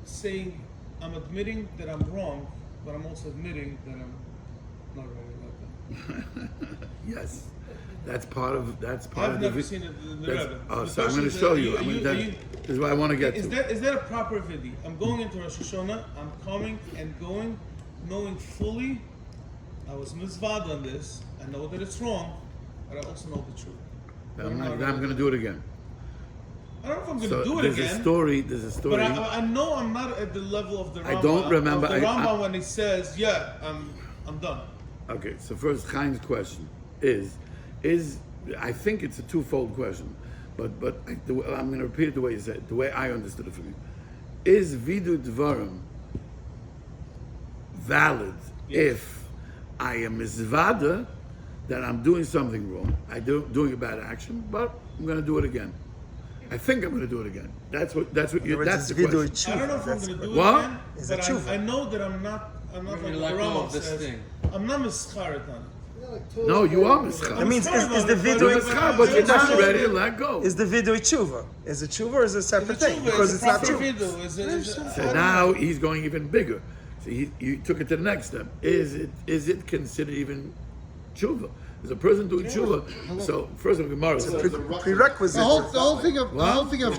saying, I'm admitting that I'm wrong, but I'm also admitting that I'm not ready to let go? Yes, that's part of I've never seen it in the Rebbe. Oh, so I'm going to show you. This is what I want to get to. Is that a proper vidi? I'm going into Rosh Hashanah, I'm coming and going, knowing fully, I was mitzvahd on this, I know that it's wrong, but I also know the truth. I'm going to do it again. I don't know if I'm going to do it again. There's a story. But I know I'm not at the level of the Rambam. I don't remember. The Rambam when he says, yeah, I'm done. Okay, so first, Chaim's question is I think it's a twofold question, but I'm going to repeat it the way you said it, the way I understood it from you. Is vidu dvarim valid if I am mizvada that I'm doing something wrong, doing a bad action, but I'm going to do it again? I think I'm going to do it again. That's the question. I don't know if I'm going to do it again, but I know that I'm not like the Rambam says. I'm not mischaret on it. No, you are mischar. That means is the You're video mischar, but you're not ready to let go. is the video tshuva? Is it tshuva or is it a separate thing? Because it's not tshuva. So now he's going even bigger. So you took it to the next step. Is it considered even tshuva? Is a person doing tshuva? So first of all, Gemara says Prerequisite. The whole thing of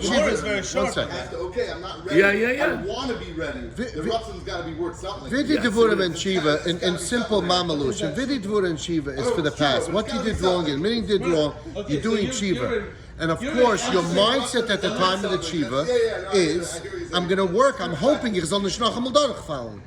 Gemara is very tshuva. short. One second. Okay, I'm not ready. Yeah. I want to be ready. The Russell's got to be worth something. Vidi Dvurim and Shiva in simple mamalush. And Vidi Dvurim and Shiva is for the past. What you did wrong, admitting you did wrong, you're doing Shiva. And of course, your mindset at the time of the Shiva is, I'm going to work, I'm hoping ich soll nicht noch einmal durchfallen.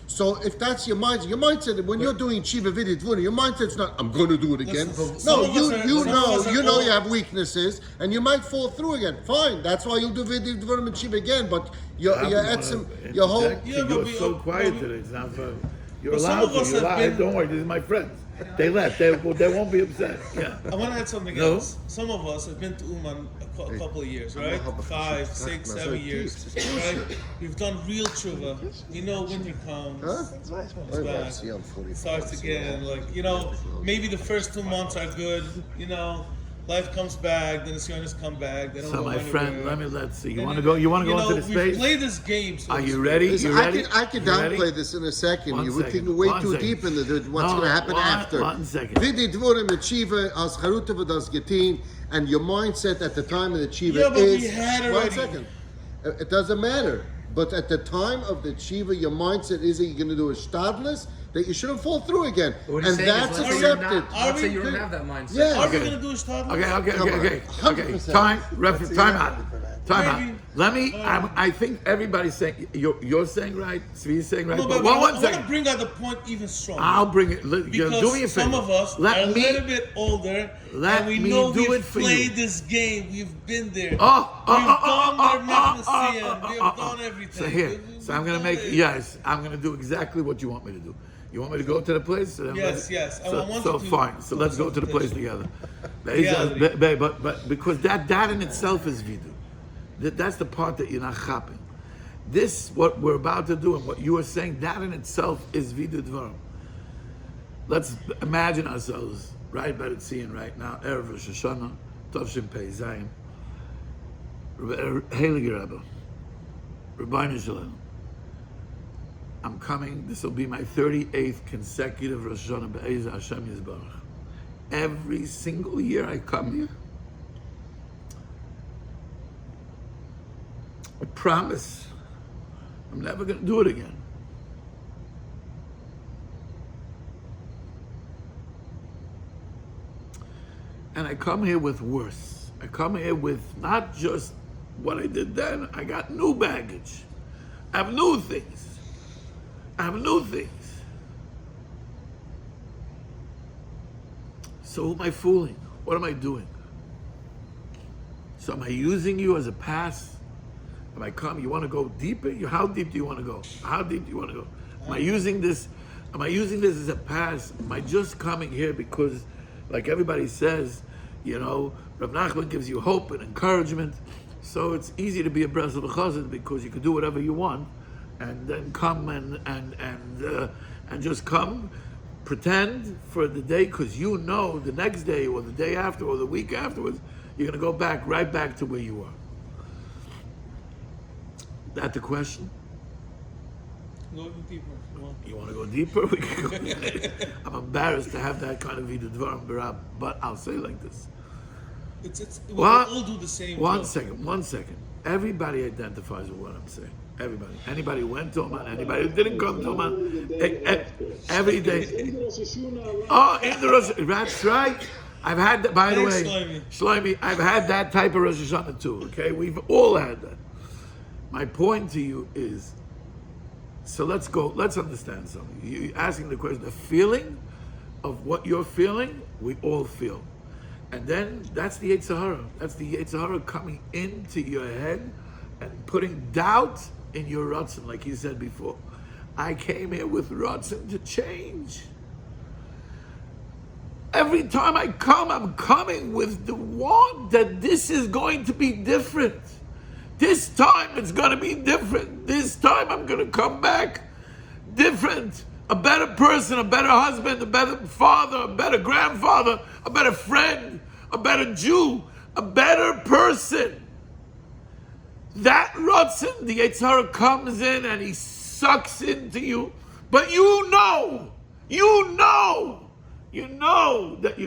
So if that's your mindset when you're doing Shiva Vidi Dvurim, your mindset's not, I'm going to do it again. No, you know you have weaknesses, and you might fall through again. Fine, that's why you'll do Vidi Dvurim and Shiva again, but your whole... You're so quiet today. It's not fun. You're Some allowed of us to. have been- Don't worry, these are my friends. They left. They won't be upset. Yeah. I want to add something No. else. Some of us have been to Uman a couple of years, right? 5, 6, 7 years, right? We've done real tshuva. We know winter comes, it's back, it starts again. Maybe the first 2 months are good. Life comes back, then the Sionis come back. They don't So go my anywhere. friend, let's see. You want to go? You want to go into the space? We play this game. So Are to you speak. ready? Listen, You ready? I could You ready? downplay this in a second. One You would second. think way One too second. deep into what's No, going to happen one- after. one second. Vidi Dvurim and Shiva as charuta v'das getin, and your mindset at the time of the Shiva Yeah, but is... we had One already. second. It doesn't matter. But at the time of the Shiva, your mindset is that you're going to do a stadless, that you shouldn't fall through again. What he's And saying is, that's let's say you're accepted. not- let's say you don't have that mindset. Yeah. Are we Okay. going to do a start? Okay. Okay. 100%. Time out. Time out. Maybe. Let me. I think everybody's saying you're saying right. Svi's saying right. No, but but one I want to second. bring out the point even stronger. I'll bring it. Do Because me a favor. some of us Let are a me. little bit older, let and we me know do we've it for played you. this game. We've been there. We've done done everything. So here. So I'm gonna make. Yes. I'm gonna do exactly what you want me to do. You want me to go to the place? Yes, yes. I wanted So to fine. So let's go to the place together. But because that in itself is vidu. That's the part that you're not chapping. This, what we're about to do and what you are saying, that in itself is vidu dvarim. Let's imagine ourselves right by the scene right now. Erev Rosh Hashana, Tovshin Pei Zayim, Heilige Rebbe, Rabbeinu Shalom. I'm coming. This will be my 38th consecutive Rosh Hashanah Be'ez Hashem Yisbarach. Every single year I come here. I promise I'm never going to do it again. And I come here with worse. I come here with not just what I did then, I got new baggage. I have new things. So who am I fooling? What am I doing? So am I using you as a pass? Am I come? You want to go deeper? How deep do you want to go? Am I using this as a pass? Am I just coming here because, like everybody says, Rav Nachman gives you hope and encouragement. So it's easy to be a Breslov chazan because you can do whatever you want, and then come and just come, pretend for the day, because the next day or the day after or the week afterwards, you're going to go right back to where you were. That the question? Go deeper. You want to go deeper? We can go. I'm embarrassed to have that kind of vidu dvarim barab, but I'll say like this. We all do the same. One second. Everybody identifies with what I'm saying. Everybody. Anybody who went to Uman, anybody who didn't come to Uman, every day. Oh, in the Rosh, that's right. I've had that, by the way, Shlomi, I've had that type of Rosh Hashanah too, okay? We've all had that. My point to you is, so let's understand something. You're asking the question, the feeling of what you're feeling, we all feel. And then that's the Yetzer Hara. That's the Yetzer Hara coming into your head and putting doubt in your ratzon, like you said before. I came here with ratzon to change. Every time I come, I'm coming with the want that this is going to be different. This time it's going to be different. This time I'm going to come back different. A better person, a better husband, a better father, a better grandfather, a better friend, a better Jew, a better person. That Ratzin, the Yetzer Hara comes in and he sucks into you. But you know that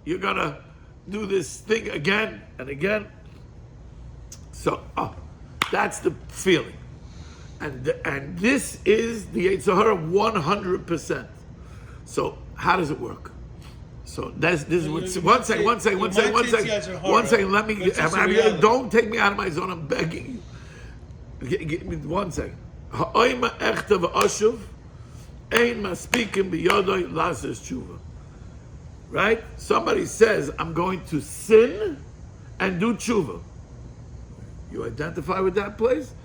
you're gonna do this thing again and again. So that's the feeling. And this is the Yetzer Hara 100%. So how does it work? So this is one second. Let me. Don't take me out of my zone. I'm begging you. Give me 1 second. Ha'oima echta v'ashuv ein maspikim b'yodoi lases tshuva. Right? Somebody says, I'm going to sin and do tshuva. You identify with that place?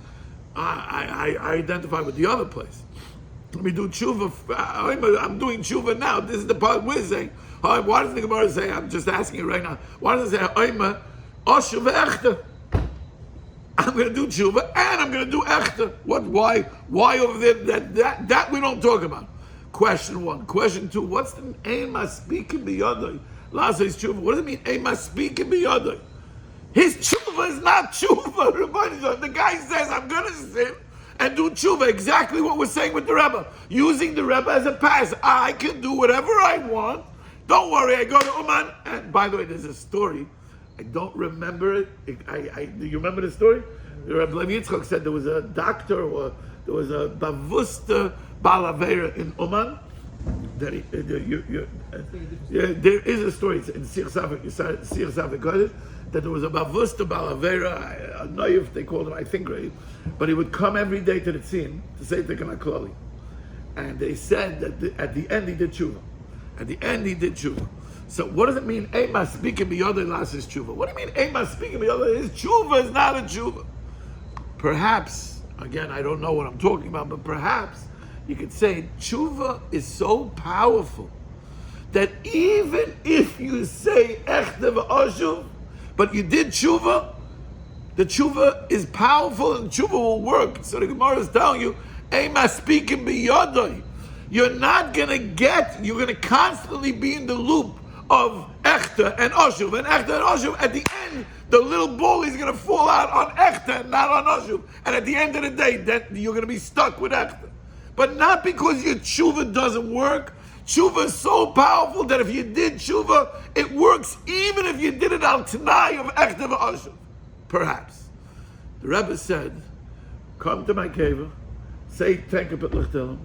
I identify with the other place. Let me do tshuva. I'm doing tshuva now. This is the part we're saying. Why does the Gemara say, I'm just asking you right now, why does it say, Oima, Oshuv Echter? I'm going to do tshuva and I'm going to do Echter. Why over there? That we don't talk about. Question 1. Question 2, what's the Eima speaking b'yodai? Last says tshuva. What does it mean, Eima speaking b'yodai? His tshuva is not tshuva. The guy says, I'm going to sin and do tshuva, exactly what we're saying with the Rebbe. Using the Rebbe as a pass. I can do whatever I want. Don't worry, I go to Uman. And by the way, there's a story. I don't remember it. Do you remember the story? The Rebbe Levi Yitzchak said there was a doctor or there was a bavusta balavera in Uman. That there is a story in Sir Safik that there was a bavusta balavera, a noyif they called him, I think, right? But he would come every day to the tzin to say Tikkun HaKlali. And they said that at the end he did tshuva. At the end he did tshuva. So what does it mean? Eima speaking b'yodai lases tshuva. What do you mean? Eima speaking b'yodai? His tshuva is not a tshuva. Perhaps, again, I don't know what I'm talking about, but perhaps you could say tshuva is so powerful that even if you say echte v'ashuv, but you did tshuva, the tshuva is powerful and tshuva will work. So the Gemara is telling you, Ema speaking biyadai. You're not going to get, you're going to constantly be in the loop of echte and ashuv, and echte and ashuv. At the end, the little ball is going to fall out on echte and not on ashuv. And at the end of the day, then you're going to be stuck with echte. But not because your tshuva doesn't work. Tshuva is so powerful that if you did tshuva, it works even if you did it al t'nai of echte v'ashuv. Perhaps. The Rebbe said, come to my cave, say tenke petlichtelem,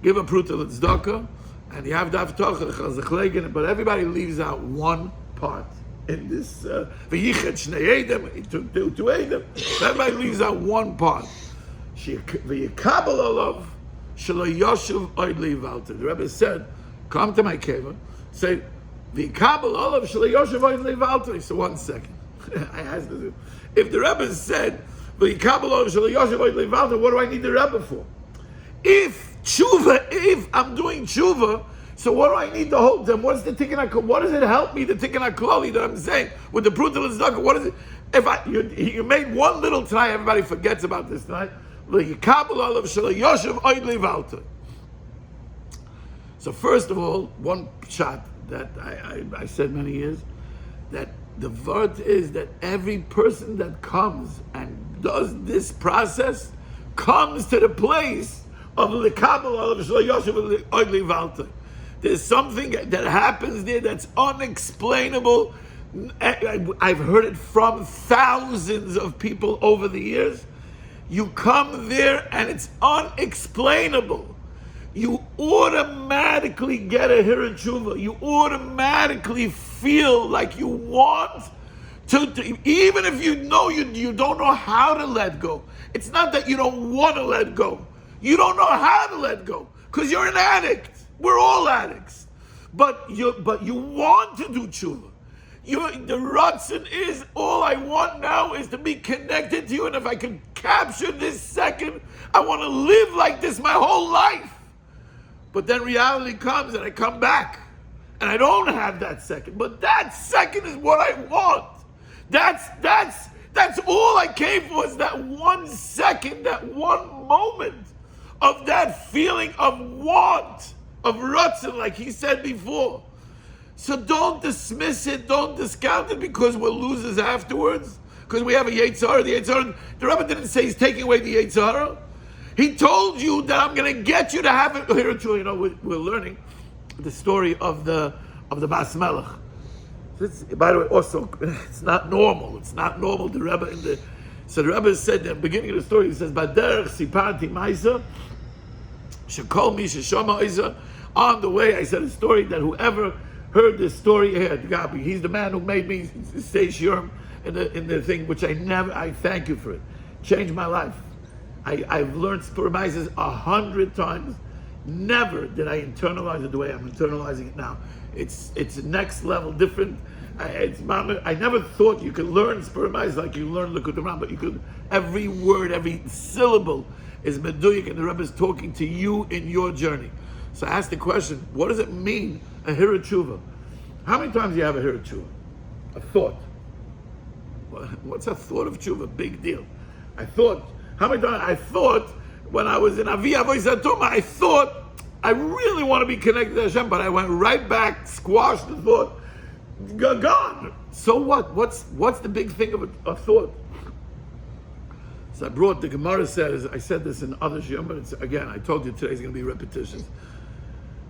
give a pruta l'tzdaka, and you have daf tocha, but everybody leaves out one part. In this, v'yichet shnei edem, he took two edem, everybody leaves out one part. V'yikabel olav, shelo yoshuv oid le'ivalta. The Rebbe said, come to my cave, say, v'yikabel olav, shelo yoshuv oid le'ivalta. He said, 1 second. I asked him, if the Rebbe said, v'yikabel olav, shelo yoshuv oid le'ivalta, what do I need the Rebbe for? If I'm doing tshuva, so what do I need to hold them? What's the tikkun? What does it help me, the tikkun kloli that I'm saying with the pruta l'tzedakah? What is it? If you made one little tonight, everybody forgets about this tonight. So first of all, one shot that I said many years, that the word is that every person that comes and does this process comes to the place of the there's something that happens there that's unexplainable. I've heard it from thousands of people over the years. You come there and it's unexplainable. You automatically get a hira tshuva. You automatically feel like you want to even if you know you don't know how to let go. It's not that you don't want to let go. You don't know how to let go because you're an addict. We're all addicts, but you want to do tshuva. The rutzin is all I want now is to be connected to you, and if I can capture this second, I want to live like this my whole life. But then reality comes, and I come back, and I don't have that second. But that second is what I want. That's all I came for. Is that 1 second, that one moment of that feeling of want. Of rutzin, like he said before. So don't dismiss it, don't discount it because we're losers afterwards. Because we have a Yetzirah. The Rebbe didn't say he's taking away the Yetzirah. He told you that I'm going to get you to have it. You know, we're learning the story of the Bas Melech. By the way, also, it's not normal. It's not normal. The Rebbe so the Rebbe said at the beginning of the story, he says, "Baderech siparti ma'isa, shekol mi sheshama isa." On the way, I said a story that whoever heard this story, Gabi, he's the man who made me say Shiur in the thing, which I thank you for it. Changed my life. I've learned Spurmaises 100 times. Never did I internalize it the way I'm internalizing it now. It's next level, different. I never thought you could learn Spurmaises like you learn Likutim, but you could, every word, every syllable is meduyik, and the Rebbe is talking to you in your journey. So I asked the question, what does it mean, a hira tshuva? How many times do you have a hira tshuva? A thought. What's a thought of tshuva? Big deal. How many times? I thought, when I was in Aviyah Voisatuma, I thought, I really want to be connected to Hashem, but I went right back, squashed the thought, gone. So what? What's the big thing of a thought? So I brought, the Gemara says, I said this in other shiur, but again, I told you today's going to be repetitions.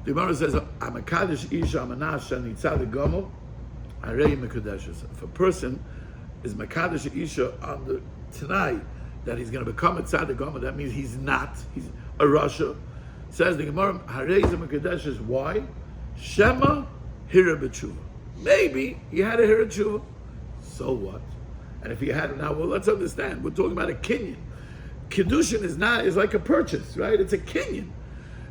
The Gemara says, I'm a kaddish isha, I'm a nash, and nitzad gomo, arei mekudeshes. If a person is mekadesh isha on the tonight that he's going to become a tzaddik gomo, that means he's a rasha. Says the Gemara, harei mekudeshes. Why? Shema hira b'tshuva. Maybe he had a hira tshuva. So what? And if he had it now, well, let's understand. We're talking about a kinyan. Kiddushin is like a purchase, right? It's a kinyan.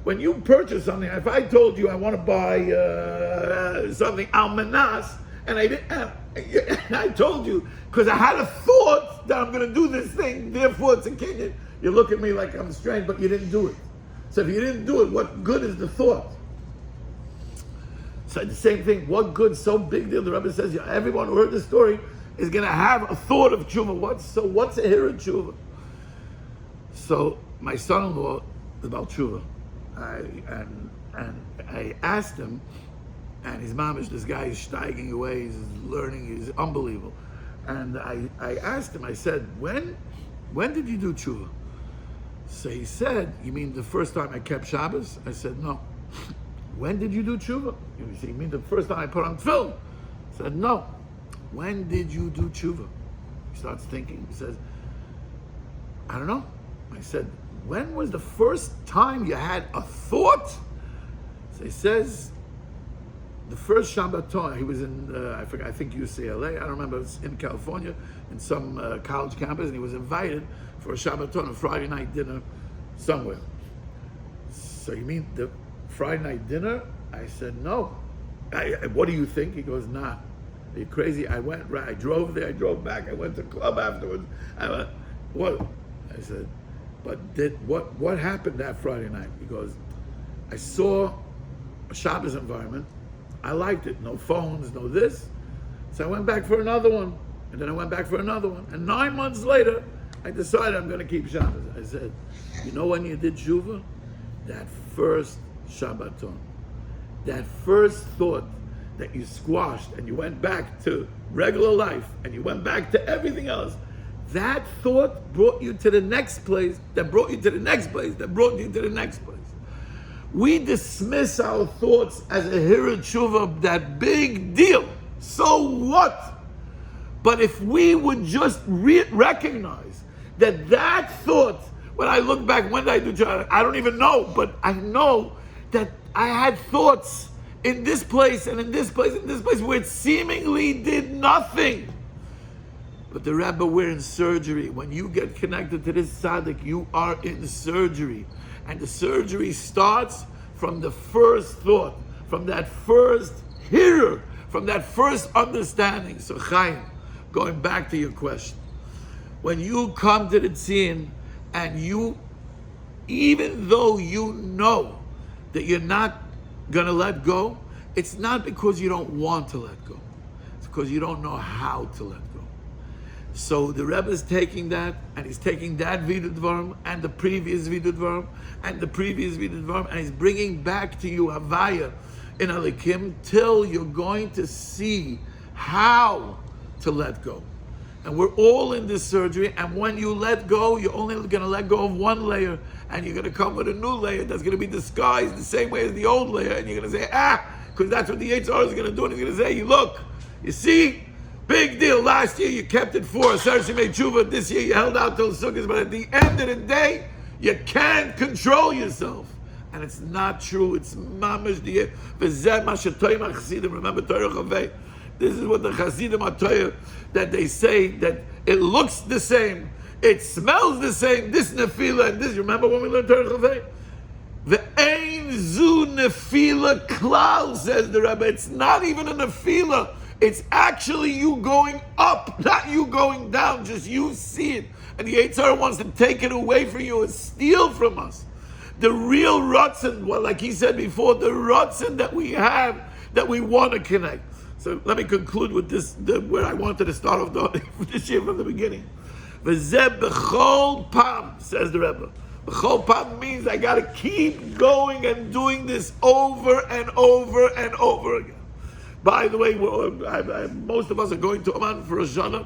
When you purchase something, if I told you I want to buy something almanas, and I told you because I had a thought that I'm going to do this thing, therefore it's a kinyan. You look at me like I'm strange, but you didn't do it. So if you didn't do it, what good is the thought? So the same thing, what good, so big deal, the Rebbe says, everyone who heard the story is going to have a thought of tshuva. What's a hira tshuva? So my son-in-law is about tshuva. I asked him, and his mom is, this guy is steiging away, he's learning, he's unbelievable. And I asked him, I said, when did you do tshuva? So he said, you mean the first time I kept Shabbos? I said, no. When did you do tshuva? You mean the first time I put on tefillin? I said, no. When did you do tshuva? He starts thinking. He says, I don't know. I said, when was the first time you had a thought? So he says, the first Shabbaton, he was in, I think UCLA, I don't remember, it was in California, in some college campus, and he was invited for a Shabbaton, a Friday night dinner somewhere. So you mean the Friday night dinner? I said, no. What do you think? He goes, nah. Are you crazy? I drove there, I drove back, I went to club afterwards. I went, what? I said, but what happened that Friday night? He goes, I saw a Shabbos environment. I liked it. No phones, no this. So I went back for another one. And then I went back for another one. And 9 months later, I decided I'm going to keep Shabbos. I said, you know when you did tshuva? That first Shabbaton. That first thought that you squashed and you went back to regular life and you went back to everything else. That thought brought you to the next place, that brought you to the next place, that brought you to the next place. We dismiss our thoughts as a hira tshuva, that big deal. So what? But if we would just recognize that thought, when I look back, when did I do tshuva? I don't even know, but I know that I had thoughts in this place and in this place and this place where it seemingly did nothing. But the Rebbe, we're in surgery. When you get connected to this tzaddik, you are in surgery. And the surgery starts from the first thought, from that first hearer, from that first understanding. So Chaim, going back to your question, when you come to the tzin and you, even though you know that you're not going to let go, it's not because you don't want to let go. It's because you don't know how to let go. So the Rebbe is taking that, and he's taking that Vidu Dvarim, and the previous Vidu Dvarim, and the previous Vidu Dvarim, and he's bringing back to you Havaya in Alikim till you're going to see how to let go. And we're all in this surgery, and when you let go, you're only going to let go of one layer, and you're going to come with a new layer that's going to be disguised the same way as the old layer, and you're going to say, because that's what the Yetzer Hara is going to do, and he's going to say, look, you see, big deal. Last year you kept it 4. Seriously made tshuva. This year you held out till Sukkot. But at the end of the day, you can't control yourself. And it's not true. It's mamash the v'zeh ma shetoim ha'chasidim. Remember Torah Chavei. This is what the Chasidim are Torah, that they say that it looks the same, it smells the same. This nefila and this. Remember when we learned Torah Chavei? Ve'ein zu nefila klal, says the Rebbe. It's not even a nefila. It's actually you going up, not you going down, just you see it. And the Yetzer Hara wants to take it away from you and steal from us. The real Ratzon, well, like he said before, the Ratzon that we have, that we want to connect. So let me conclude with this, where I wanted to start off this year from the beginning. V'zeh b'chol pam, says the Rebbe. B'chol pam means I got to keep going and doing this over and over and over again. By the way, most of us are going to Uman for Hashana.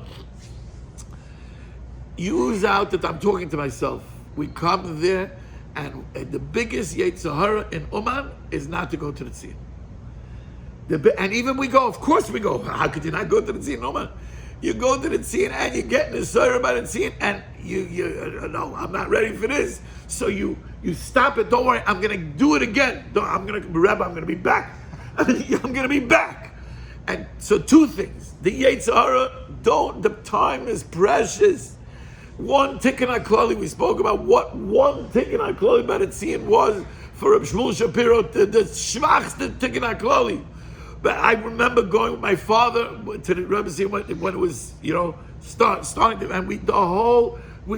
Use out that I'm talking to myself. We come there, and the biggest Yetzer Hara in Uman is not to go to the tzin. And even we go, of course we go. How could you not go to the tzin in Uman? You go to the tzin and you get in the Torah about the tzin, and you no, I'm not ready for this. So you stop it. Don't worry, I'm going to do it again. Rebbe, I'm going to be back. I'm going to be back. And so 2 things. The Yetzer Hara, the time is precious. One tikkun haklali, we spoke about what one tikkun haklali by the tzin was for Reb Shmuel Shapiro, the shvachste tikkun haklali. But I remember going with my father to the Rebbe when it was, starting to, and we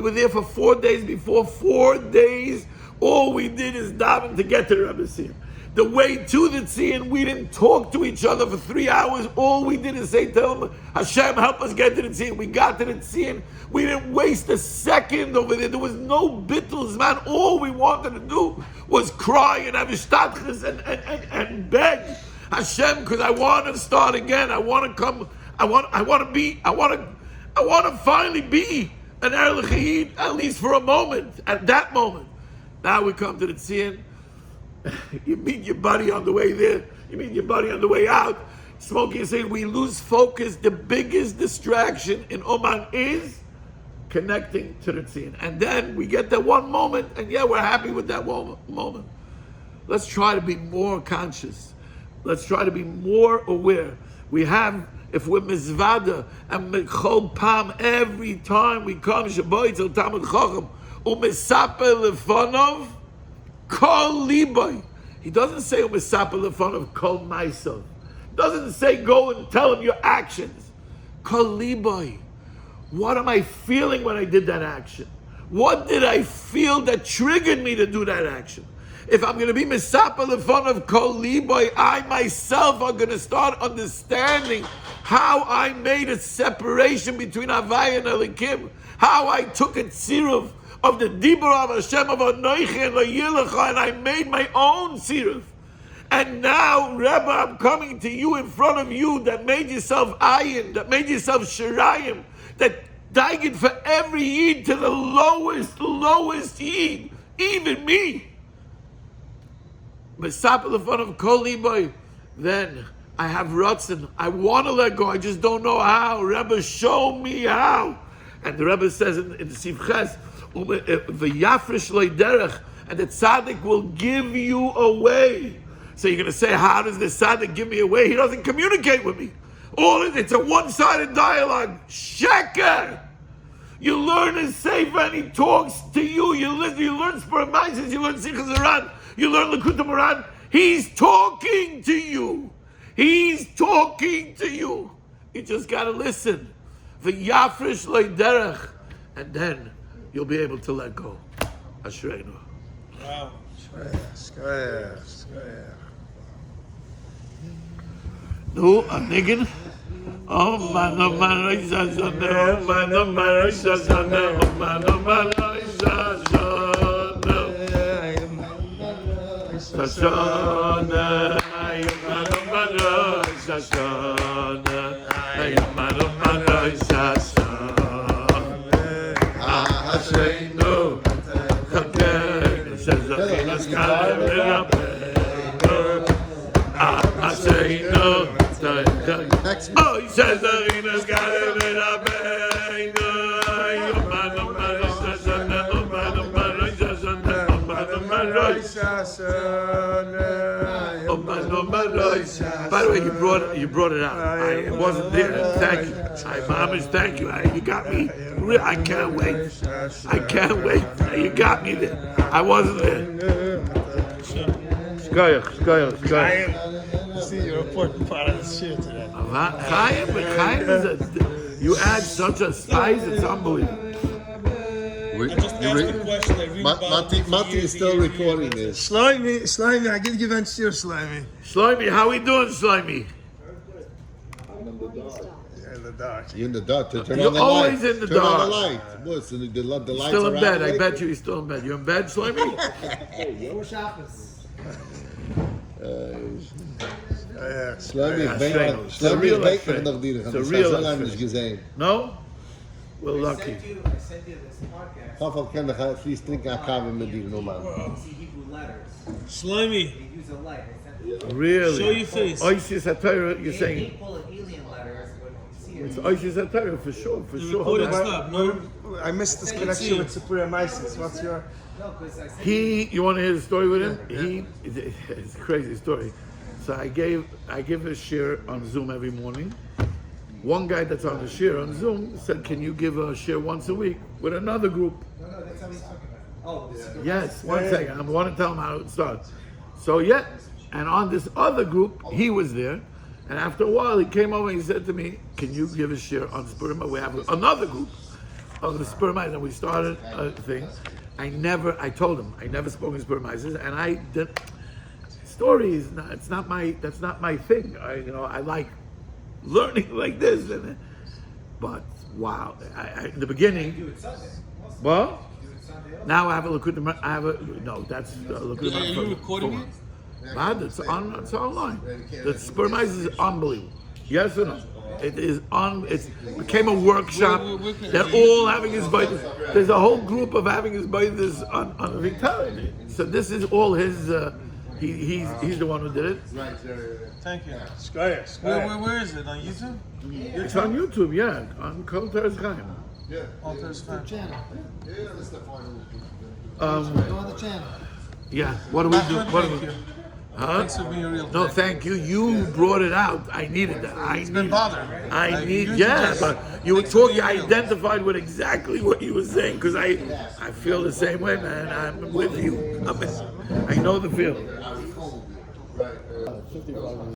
were there for 4 days. Before 4 days, all we did is daven to get to the Rebbe Tzien. The way to the Tzien, we didn't talk to each other for 3 hours. All we did is say, tell him, Hashem, help us get to the Tzien. We got to the Tzien. We didn't waste a second over there. There was no bittles, man. All we wanted to do was cry and have ishtadchus and beg Hashem, because I want to start again. I want to come. I want to finally be an Erlich Yid, at least for a moment. At that moment, now we come to the Tzien. You meet your buddy on the way there. You meet your buddy on the way out. Smoking and saying, we lose focus. The biggest distraction in Uman is connecting to the Tzien. And then we get that one moment, and yeah, we're happy with that moment. Let's try to be more conscious. Let's try to be more aware. We have, if we're mizvada and mechol pam, every time we come, Shabbat till Talmud Chacham, u'mesaper lefonov, kol liboy. He doesn't say u'mesaper lefonov kol ma'asav. Doesn't say go and tell him your actions. Kol liboy. What am I feeling when I did that action? What did I feel that triggered me to do that action? If I'm going to be mesaper lefonov kol liboy, I myself are going to start understanding how I made a separation between Havaya and Elikim, how I took a tziruf of the Dibur of Hashem of Anoichi and Layilacha, and I made my own tziruf. And now, Rebbe, I'm coming to you in front of you that made yourself ayin, that made yourself shirayim, that died for every yid to the lowest yid, even me. Mesaper lefonov kol liboy, then I have rotzen. I want to let go. I just don't know how. Rebbe, show me how. And the Rebbe says in the Sivches, v'yafresh lo derech, and the tzaddik will give you away. So you're going to say, how does the tzaddik give me away? He doesn't communicate with me. It's a one-sided dialogue. Sheker. You learn his sefer and he talks to you. You listen. You learn Spermaisis. You learn Sichas Haran. You learn Likutim Haran. He's talking to you. He's talking to you. You just got to listen. V'yafresh lo derech, and then you'll be able to let go. Ashreinu. Wow. Nu, a niggin. Oh man, Rosh Hashanah. Oh man, Rosh Hashanah. Oh man, Rosh Hashanah. Hashanah. Rosh Hashanah. Rosh Hashanah. Ashreinu. Shazachinas Kalem Ashreinu. Oh, he says the Rinas got it in a bang. By the way, you brought it out. I wasn't there. Thank you. Thank you. You got me. I can't wait. You got me there. I wasn't there. Shkoyach. See, you're important part of the shiur today. You add such a spice, it's unbelievable. I just asked the question. I read about Mati is still recording this. Slimy, I give you that shiur, Slimy. Slimy, how we doing, Slimy? In the dark. You're in the dark. Turn You're on the always light. in the Turn on dark. the light. What's the lights Still in are bed. out? I bet you he's still in bed. You in bed, Slimy? Slimy, Ja, ik ben Schreino. Slimy It's a is real beter affair. nog die. It's a Ik heb real zo lang affair. niet gezien. No? We're lucky. I sent you this podcast. Ga van kinderen gaan vlees drinken aan kamer met die normaal. See Hebrew letters. Slimy. They use a light. I sent you. Really? Show your face. Oishis HaTorah, you're They saying? call it alien letters, but see It's it. Oishis HaTorah, for sure. Recorded stop. No. I missed this connection with Supriya Mises. What's your... No, because I sent You want to hear the story with him? It's a crazy story. So I give a shiur on Zoom every morning. One guy that's on the shiur on Zoom said, can you give a shiur once a week with another group? No, that's how he's talking about. Oh, this is Yes, one second. I want to tell him how it starts. So yeah, and on this other group, he was there. And after a while, he came over and he said to me, can you give a shiur on Sperma? We have another group of the Sperma, and we started a thing. I told him I never spoke in spermizers, and I did. Stories, that's not my thing. I like learning like this, but wow, in the beginning. Well, now I have a likutim. That's likutim. Are you recording it? It's online. The spermizers is unbelievable. Yes or no? It is it became a workshop. They're all having his bite. There's a whole group of having his bite on Victoria. So this is all his. He's the one who did it. Right. Thank you. Where Where is it? On YouTube? It's on YouTube, yeah, on Kol Torah's Chaim. Yeah. On Torah's Chaim. Channel. Yeah, that's the final. Go on the channel. Yeah. What do we do? Thank you. Huh? Thanks for being real. No, thank you. You brought it out. I needed that. It's been bothering me. But you were talking. I identified with exactly what you were saying because I feel the same way, man. I'm with you. I know the feeling. Right.